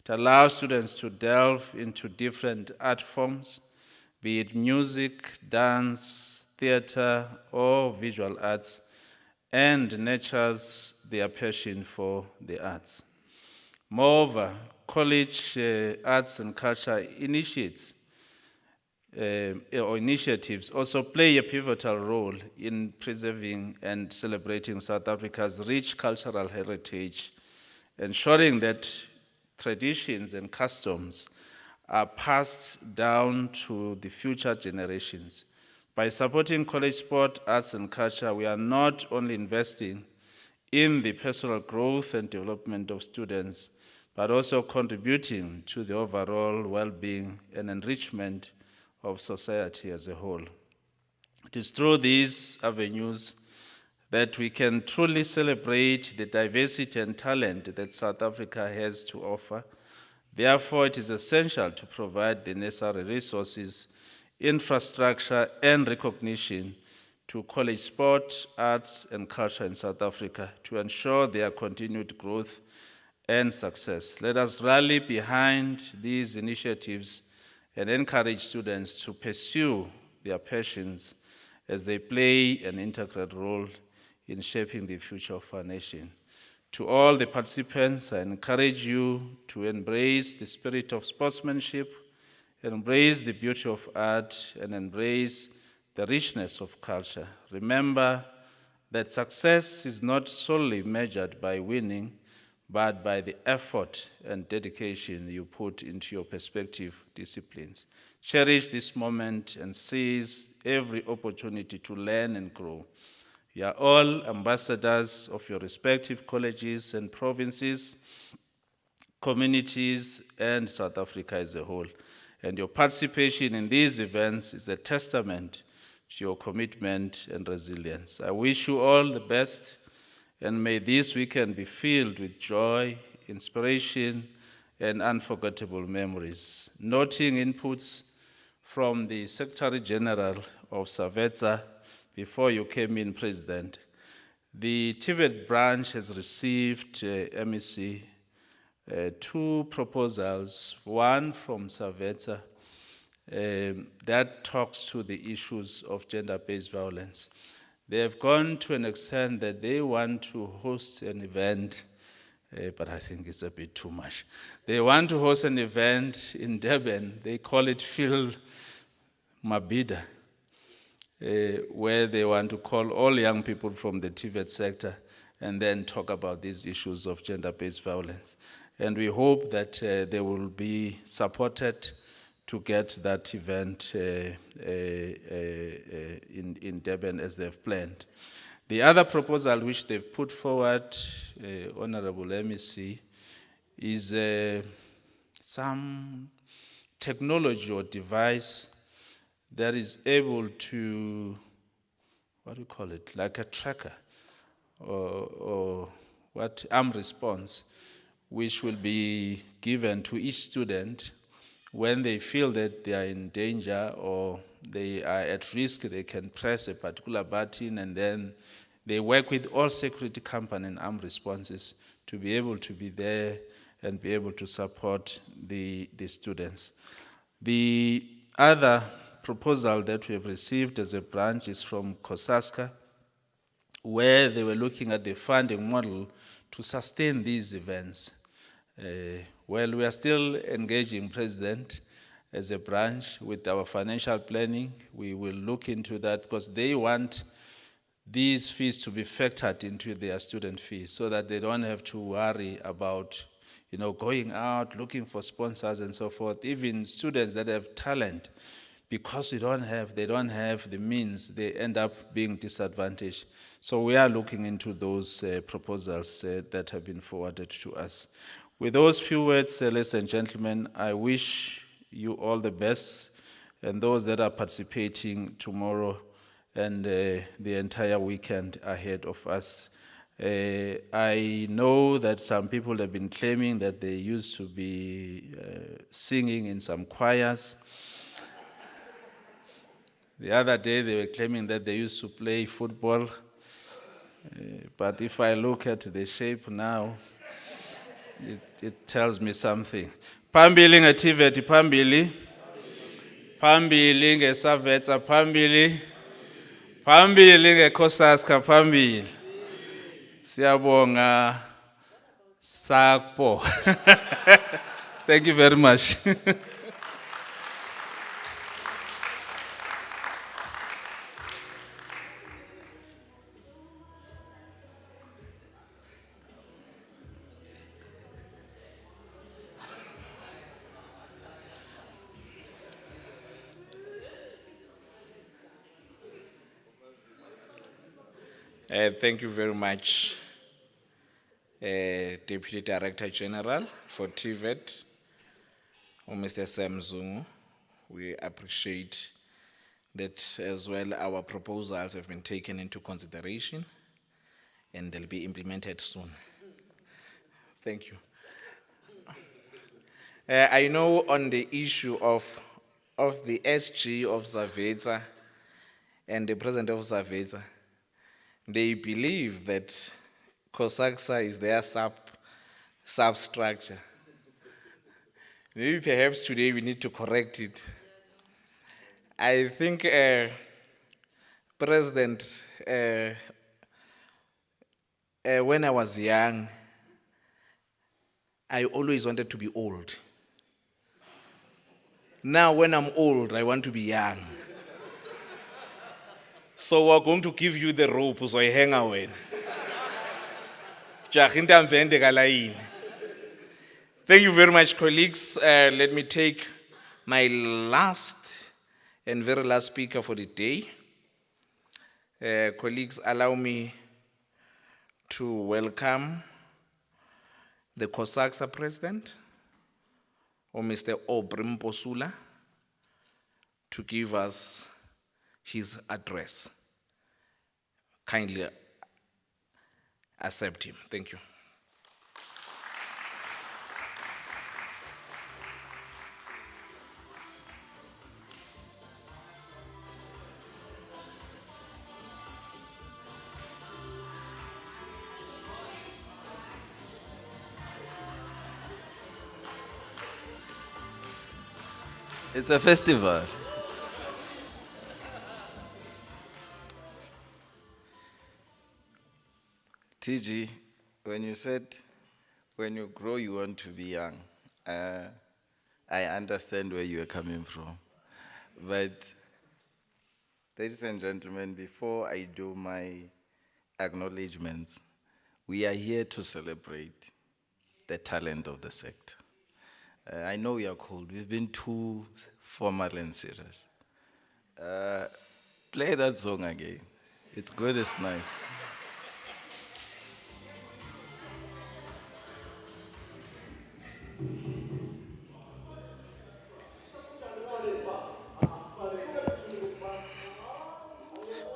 It allows students to delve into different art forms, be it music, dance, theater, or visual arts, and nurtures their passion for the arts. Moreover, college arts and culture initiatives also play a pivotal role in preserving and celebrating South Africa's rich cultural heritage, ensuring that traditions and customs are passed down to the future generations. By supporting college sport, arts, and culture, we are not only investing in the personal growth and development of students, but also contributing to the overall well-being and enrichment of society as a whole. It is through these avenues that we can truly celebrate the diversity and talent that South Africa has to offer. Therefore, it is essential to provide the necessary resources, infrastructure, and recognition to college sport, arts, and culture in South Africa to ensure their continued growth and success. Let us rally behind these initiatives and encourage students to pursue their passions as they play an integral role in shaping the future of our nation. To all the participants, I encourage you to embrace the spirit of sportsmanship, embrace the beauty of art, and embrace the richness of culture. Remember that success is not solely measured by winning, but by the effort and dedication you put into your respective disciplines. Cherish this moment and seize every opportunity to learn and grow. You are all ambassadors of your respective colleges and provinces, communities, and South Africa as a whole. And your participation in these events is a testament to your commitment and resilience. I wish you all the best, and may this weekend be filled with joy, inspiration, and unforgettable memories. Noting inputs from the Secretary General of CoSACSA before you came in, President, the TVET branch has received MEC 2 proposals, one from CoSACSA that talks to the issues of gender-based violence. They have gone to an extent that they want to host an event, but I think it's a bit too much. They want to host an event in Durban. They call it Phil Mabida, where they want to call all young people from the TVET sector and then talk about these issues of gender-based violence. And we hope that they will be supported to get that event in Durban as they've planned. The other proposal which they've put forward, Honorable MEC, is some technology or device that is able to, what do you call it, like a tracker or arm response, which will be given to each student when they feel that they are in danger or they are at risk. They can press a particular button, and then they work with all security company and armed responses to be able to be there and be able to support the students. The other proposal that we have received as a branch is from CoSACSA, where they were looking at the funding model to sustain these events. Well, we are still engaging President as a branch with our financial planning. We will look into that because they want these fees to be factored into their student fees so that they don't have to worry about, going out, looking for sponsors and so forth. Even students that have talent, because they don't have the means, they end up being disadvantaged. So we are looking into those proposals that have been forwarded to us. With those few words, ladies and gentlemen, I wish you all the best, and those that are participating tomorrow and the entire weekend ahead of us. I know that some people have been claiming that they used to be singing in some choirs. The other day they were claiming that they used to play football. But if I look at the shape now, it tells me something. Phambili ngeTVET phambili. Phambili ngeSAVETSA phambili. Phambili ngeCoSACSA phambili. Siyabonga SACPO. Thank you very much. Thank you very much, Deputy Director General for TVET, Mr. Sam Zungu. We appreciate that as well our proposals have been taken into consideration and they'll be implemented soon. Thank you. I know on the issue of the SG of SAVETSA and the President of SAVETSA, they believe that CoSACSA is their substructure. Maybe perhaps today we need to correct it. I think President, when I was young, I always wanted to be old. Now when I'm old, I want to be young. So we're going to give you the rope so I hang away. Thank you very much, colleagues. Let me take my last and very last speaker for the day. Colleagues, allow me to welcome the CoSACSA President, or Mr. Aubrey Mposula, to give us his address. Kindly accept him. Thank you. It's a festival. TG, when you said when you grow you want to be young, I understand where you are coming from. But, ladies and gentlemen, before I do my acknowledgements, we are here to celebrate the talent of the sector. I know we are cold. We've been too formal and serious. Play that song again. It's good, it's nice.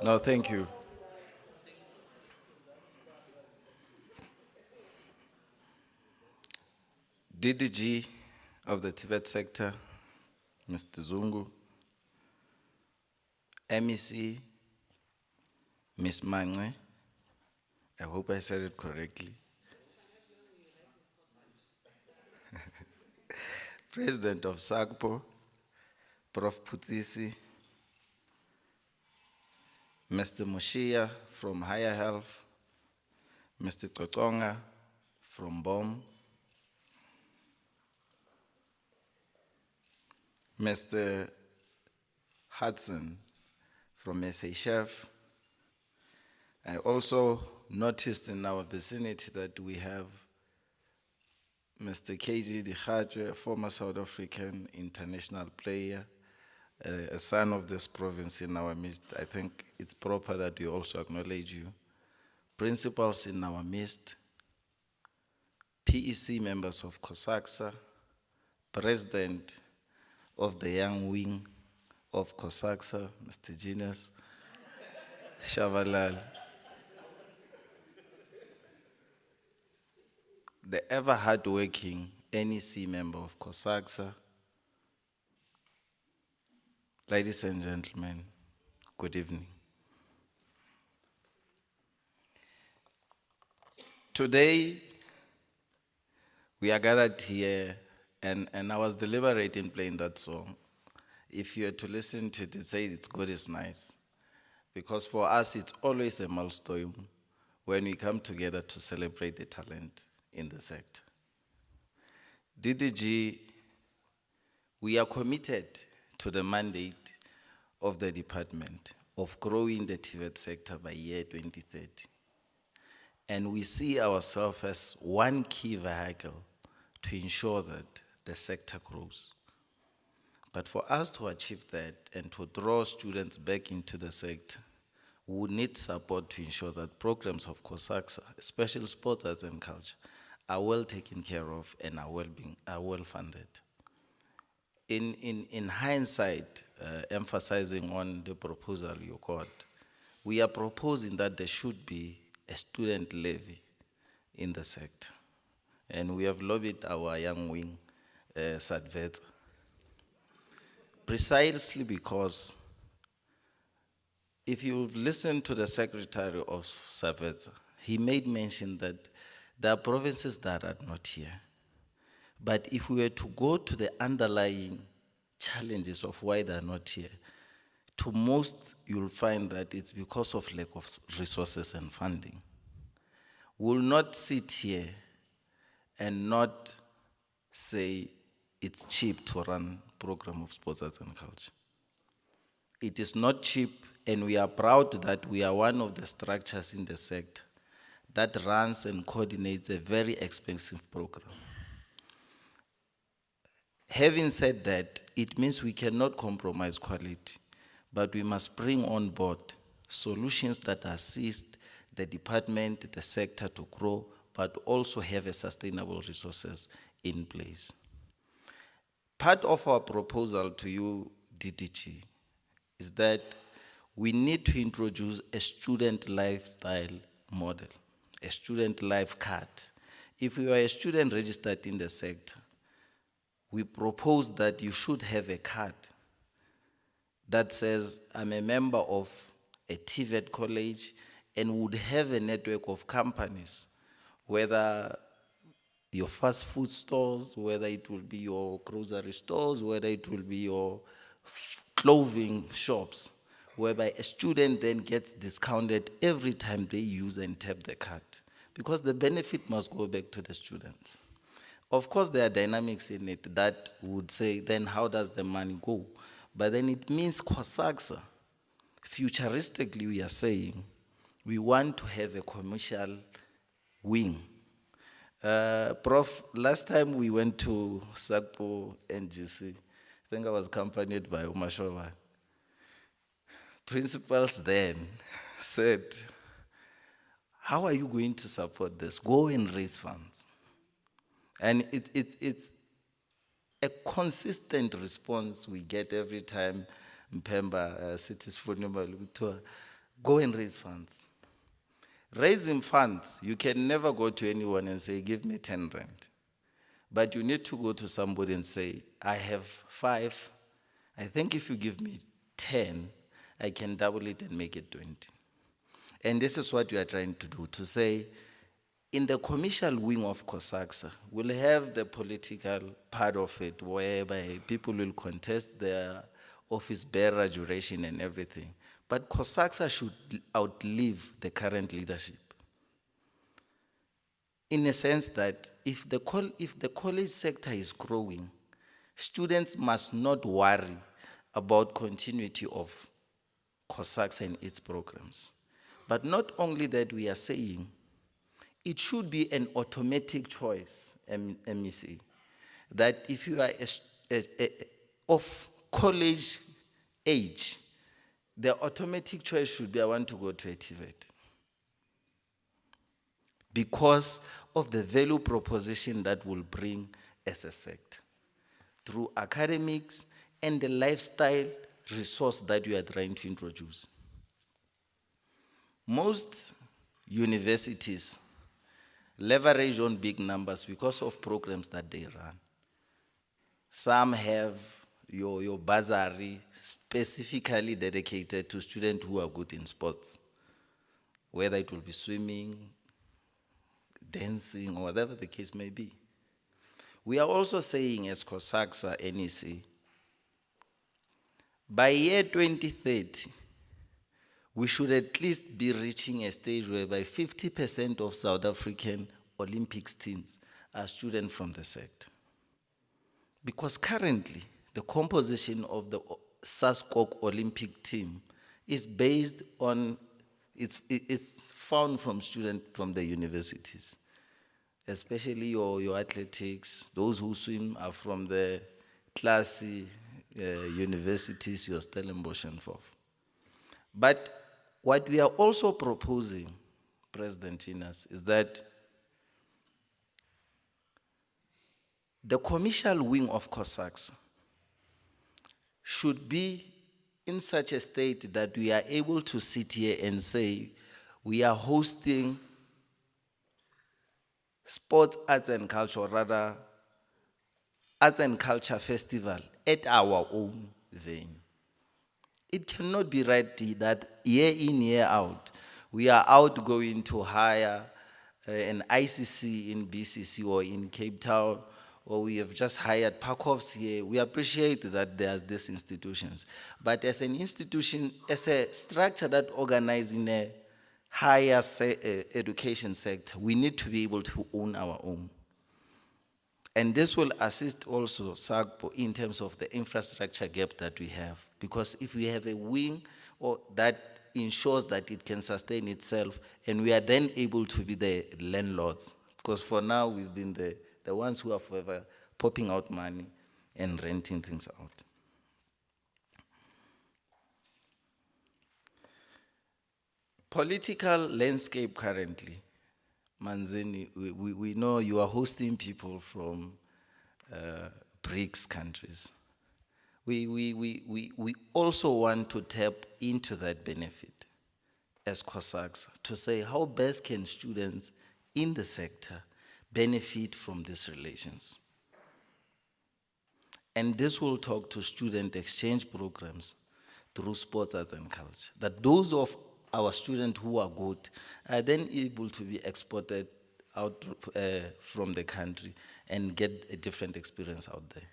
No, thank you. DDG of the TVET sector, Mr. Zungu, MEC, Ms. Mangwe, I hope I said it correctly. President of SACPO, Prof. Putsisi, Mr. Mushia from Higher Health, Mr. Totonga from BOM, Mr. Hudson from SA Chef. I also noticed in our vicinity that we have Mr. KG Dikhatwe, a former South African international player, a son of this province in our midst. I think it's proper that we also acknowledge you. Principals in our midst, PEC members of CoSACSA, President of the Young Wing of CoSACSA, Mr. Genius Shabalal, the ever hardworking NEC member of CoSACSA. Ladies and gentlemen, good evening. Today, we are gathered here, and I was deliberating playing that song. If you were to listen to it, you'd say it's good, it's nice. Because for us, it's always a milestone when we come together to celebrate the talent in the sector. DDG, we are committed to the mandate of the department of growing the TVET sector by year 2030. And we see ourselves as one key vehicle to ensure that the sector grows. But for us to achieve that and to draw students back into the sector, we will need support to ensure that programs of CoSACSA, especially sports, arts and culture, are well taken care of and are well funded. In hindsight, emphasizing on the proposal you got, we are proposing that there should be a student levy in the sector. And we have lobbied our young wing, SADVET, precisely because if you've listened to the secretary of SADVET, he made mention that there are provinces that are not here. But if we were to go to the underlying challenges of why they're not here, to most, you'll find that it's because of lack of resources and funding. We'll not sit here and not say it's cheap to run program of sports, arts and culture. It is not cheap, and we are proud that we are one of the structures in the sector that runs and coordinates a very expensive program. Having said that, it means we cannot compromise quality, but we must bring on board solutions that assist the department, the sector to grow, but also have a sustainable resources in place. Part of our proposal to you, DDG, is that we need to introduce a student lifestyle model, a student life card. If you are a student registered in the sector, we propose that you should have a card that says, I'm a member of a TVET college, and would have a network of companies, whether your fast food stores, whether it will be your grocery stores, whether it will be your clothing shops, whereby a student then gets discounted every time they use and tap the card, because the benefit must go back to the students. Of course, there are dynamics in it that would say, then how does the money go? But then it means CoSACSA, futuristically we are saying, we want to have a commercial wing. Prof, last time we went to SACPO NGC, I think I was accompanied by Umashova. Principals then said, how are you going to support this? Go and raise funds. And it's a consistent response we get every time Mpemba cities for go and raise funds. Raising funds, you can never go to anyone and say, give me 10 rand. But you need to go to somebody and say, I have 5. I think if you give me 10, I can double it and make it 20. And this is what we are trying to do, to say, in the commercial wing of CoSACSA, we'll have the political part of it, whereby people will contest their office bearer duration and everything. But CoSACSA should outlive the current leadership. in a sense that if the college sector is growing, students must not worry about continuity of CoSACSA and its programs. But not only that, we are saying it should be an automatic choice, MEC, that if you are of college age, the automatic choice should be I want to go to a TVET. Because of the value proposition that will bring as a sector through academics and the lifestyle resource that you are trying to introduce. Most universities leverage on big numbers because of programs that they run. Some have your bursary specifically dedicated to students who are good in sports, whether it will be swimming, dancing, or whatever the case may be. We are also saying as CoSACSA NEC, by year 2030, we should at least be reaching a stage whereby 50% of South African Olympics teams are students from the sector. Because currently, the composition of the SASCOC Olympic team is based on, it's found from students from the universities, especially your athletics. Those who swim are from the classy universities, your Stellenbosch and Fof. But what we are also proposing, President Chinas, is that the commercial wing of CoSACSA should be in such a state that we are able to sit here and say we are hosting sports, arts and culture, or rather arts and culture festival at our own venue. It cannot be right that year in, year out, we are out going to hire an ICC in BCC or in Cape Town, or we have just hired Parkovs here. We appreciate that there's these institutions. But as an institution, as a structure that organizes in a higher education sector, we need to be able to own our own. And this will assist also SAGPO in terms of the infrastructure gap that we have. Because if we have a wing or that ensures that it can sustain itself, and we are then able to be the landlords. Because for now, we've been the ones who are forever popping out money and renting things out. Political landscape currently. Manzini, we know you are hosting people from BRICS countries. We also want to tap into that benefit as CoSACSA to say how best can students in the sector benefit from these relations. And this will talk to student exchange programs through sports, arts and culture, that those of our students who are good are then able to be exported out from the country and get a different experience out there.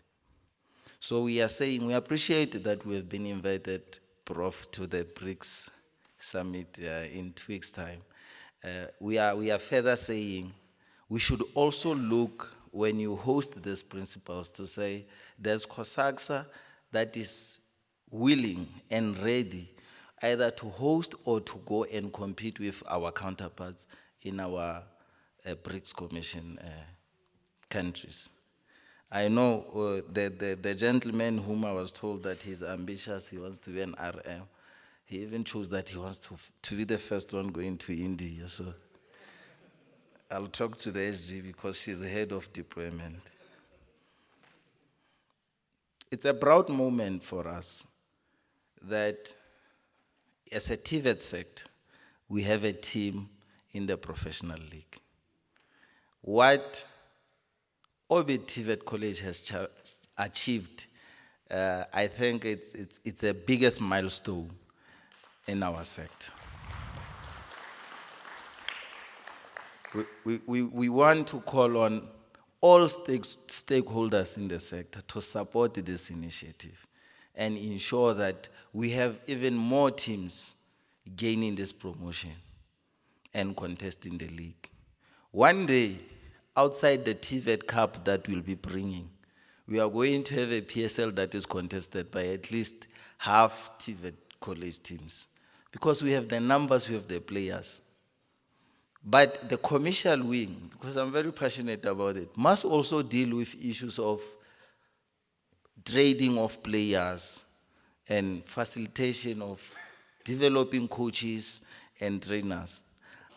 So we are saying we appreciate that we have been invited, Prof, to the BRICS summit in 2 weeks' time. We are further saying we should also look, when you host these principles, to say there's CoSACSA that is willing and ready either to host or to go and compete with our counterparts in our BRICS Commission countries. I know the gentleman whom I was told that he's ambitious, he wants to be an RM. He even chose that he wants to be the first one going to India. So I'll talk to the SG because she's the head of deployment. It's a proud moment for us that as a TVET sector, we have a team in the professional league. What Orbit TVET College has achieved, I think it's the biggest milestone in our sector. We want to call on all stakeholders in the sector to support this initiative and ensure that we have even more teams gaining this promotion and contesting the league. One day, outside the TVET Cup that we'll be bringing, we are going to have a PSL that is contested by at least half TVET college teams. Because we have the numbers, we have the players. But the commercial wing, because I'm very passionate about it, must also deal with issues of trading of players and facilitation of developing coaches and trainers.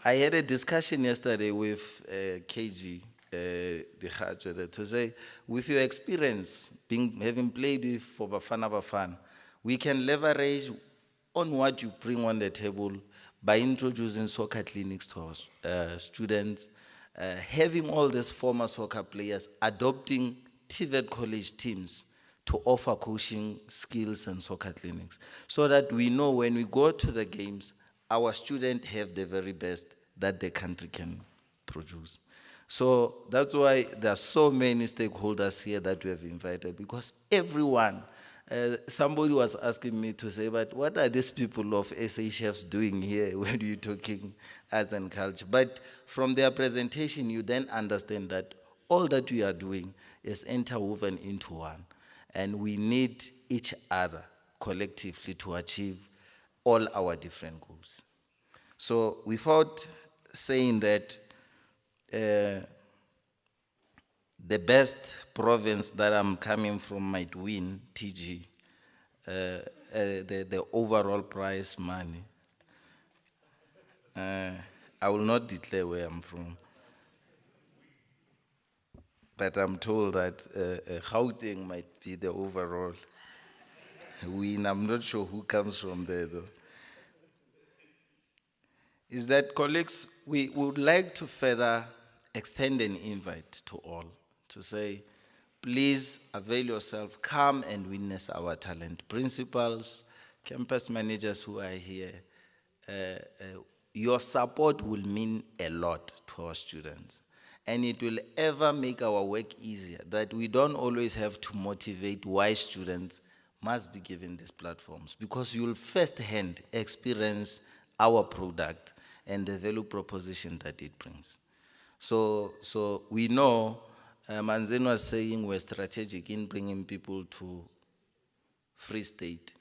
I had a discussion yesterday with KG, to say, with your experience, having played with for Bafana, we can leverage on what you bring on the table by introducing soccer clinics to our students, having all these former soccer players adopting TVET college teams to offer coaching skills and soccer clinics, so that we know when we go to the games, our students have the very best that the country can produce. So that's why there are so many stakeholders here that we have invited, because everyone, somebody was asking me to say, but what are these people of SA Chefs doing here when you're talking arts and culture? But from their presentation, you then understand that all that we are doing is interwoven into one. And we need each other collectively to achieve all our different goals. So without saying that the best province that I'm coming from might win, TG, the overall prize money, I will not declare where I'm from. But I'm told that Gauteng might be the overall win. I'm not sure who comes from there, though. Is that, colleagues, we would like to further extend an invite to all to say, please avail yourself, come and witness our talent. Principals, campus managers who are here, your support will mean a lot to our students. And it will ever make our work easier, that we don't always have to motivate why students must be given these platforms, because you will firsthand experience our product and the value proposition that it brings. So we know, Manzen was saying we're strategic in bringing people to Free State.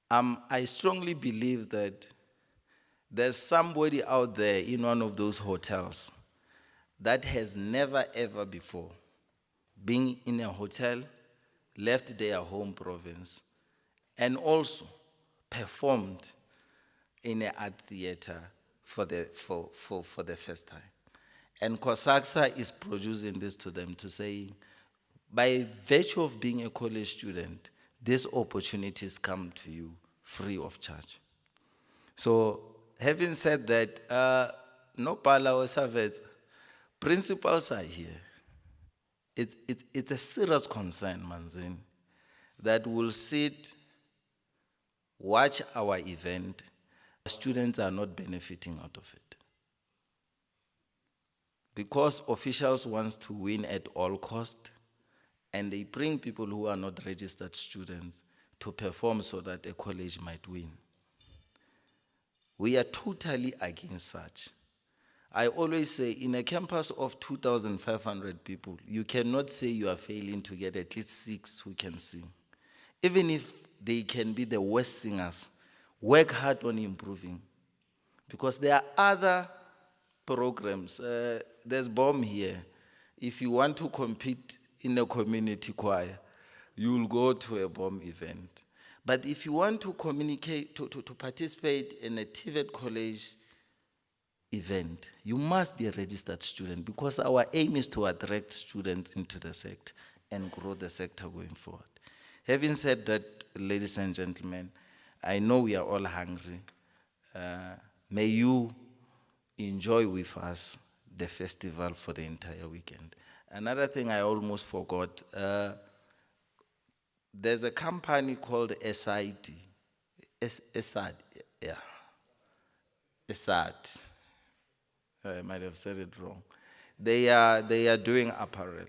I strongly believe that there's somebody out there in one of those hotels that has never ever before been in a hotel, left their home province, and also performed in an art theater for the first time. And CoSACSA is producing this to them to say, by virtue of being a college student, these opportunities come to you free of charge. So having said that, no pala or savets, principals are here. It's a serious concern, Manzin, that we'll sit, watch our event, students are not benefiting out of it. Because officials want to win at all costs, and they bring people who are not registered students to perform so that a college might win. We are totally against such. I always say, in a campus of 2,500 people, you cannot say you are failing to get at least 6 who can sing. Even if they can be the worst singers, work hard on improving. Because there are other programs. There's BOM here. If you want to compete in a community choir, you'll go to a BOM event. But if you want to communicate, to participate in a TVET college event, you must be a registered student, because our aim is to attract students into the sector and grow the sector going forward. Having said that, ladies and gentlemen, I know we are all hungry. May you enjoy with us the festival for the entire weekend. Another thing I almost forgot, there's a company called SID. SAD, yeah. SAD. I might have said it wrong. They are doing apparel.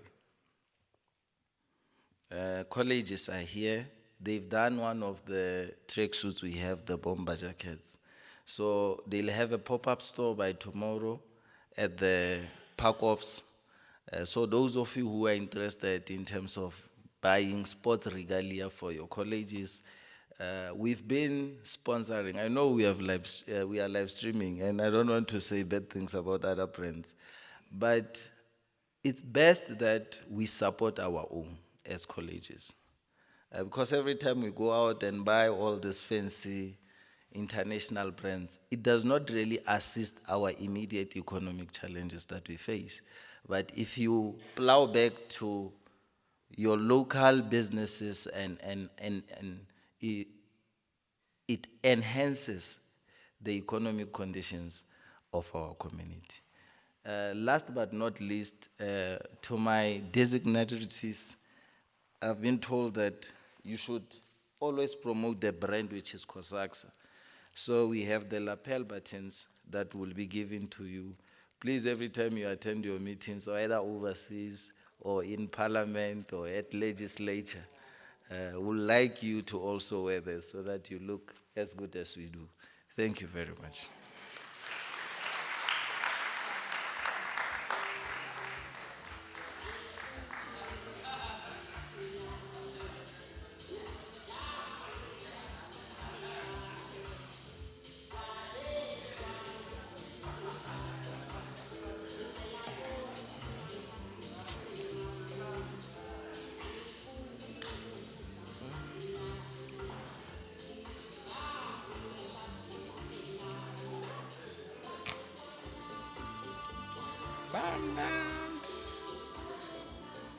Colleges are here. They've done one of the tracksuits we have, the bomber jackets. So they'll have a pop-up store by tomorrow, at the park-offs. So those of you who are interested in terms of buying sports regalia for your colleges, we've been sponsoring. I know we are live streaming, and I don't want to say bad things about other brands, but it's best that we support our own as colleges. Because every time we go out and buy all these fancy international brands, it does not really assist our immediate economic challenges that we face. But if you plow back to your local businesses and it enhances the economic conditions of our community. Last but not least, to my designates, I've been told that you should always promote the brand, which is CoSACSA. So we have the lapel buttons that will be given to you. Please, every time you attend your meetings, or either overseas or in parliament or at legislature, would like you to also wear this so that you look as good as we do. Thank you very much.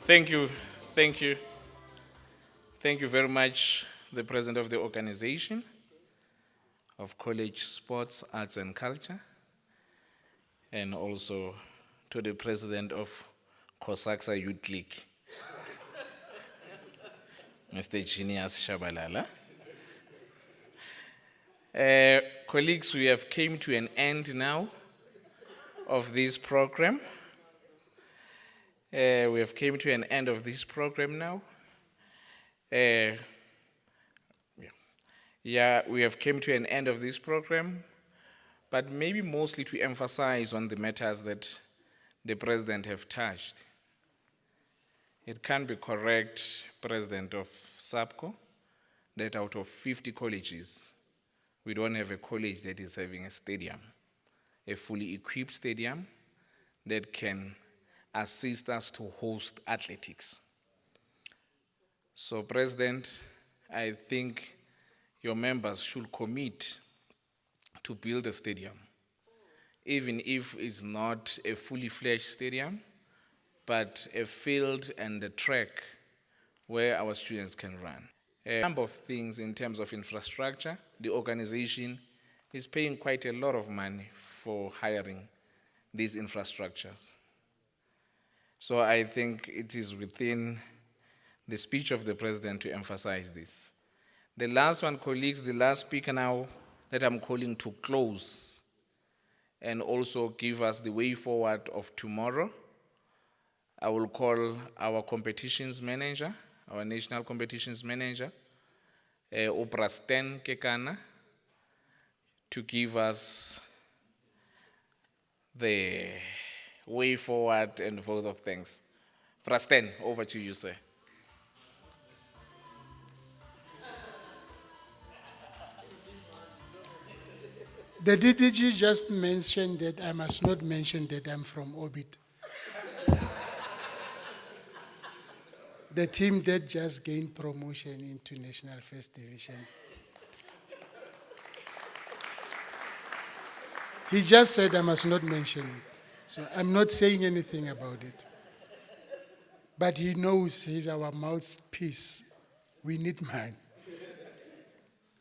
Thank you, thank you. Thank you very much, the president of the organization of College Sports, Arts and Culture, and also to the president of CoSACSA Youth League, Mr. Genius Shabalala. Colleagues, we have came to an end now of this program. We have came to an end of this program now. We have came to an end of this program, but maybe mostly to emphasize on the matters that the president have touched. It can be correct, President of SAPCO, that out of 50 colleges, we don't have a college that is having a stadium, a fully equipped stadium that can assist us to host athletics. So, President, I think your members should commit to build a stadium, even if it's not a fully fledged stadium, but a field and a track where our students can run. A number of things in terms of infrastructure. The organization is paying quite a lot of money for hiring these infrastructures. So I think it is within the speech of the president to emphasize this. The last one, colleagues, the last speaker now that I'm calling to close and also give us the way forward of tomorrow, I will call our competitions manager, our national competitions manager, Prasten Kekana, to give us the way forward and vote of thanks. Prasten, over to you, sir. The DDG just mentioned that I must not mention that I'm from Orbit. The team that just gained promotion into National First Division. He just said I must not mention it. So I'm not saying anything about it. But he knows he's our mouthpiece. We need money.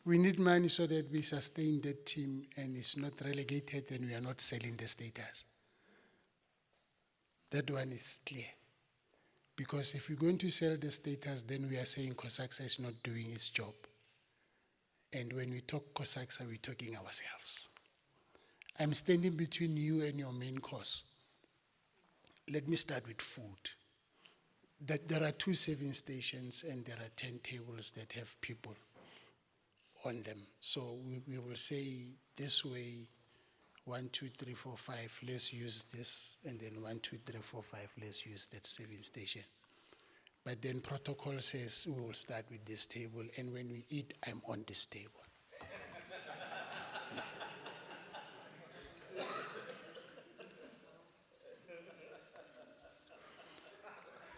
We need money so that we sustain that team and it's not relegated and we are not selling the status. That one is clear. Because if we're going to sell the status, then we are saying CoSACSA is not doing its job. And when we talk CoSACSA, we're talking ourselves. I'm standing between you and your main course. Let me start with food. That there are 2 serving stations and there are 10 tables that have people on them. So we will say this way, 1, 2, 3, 4, 5, let's use this, and then 1, 2, 3, 4, 5, let's use that serving station. But then protocol says we will start with this table, and when we eat, I'm on this table.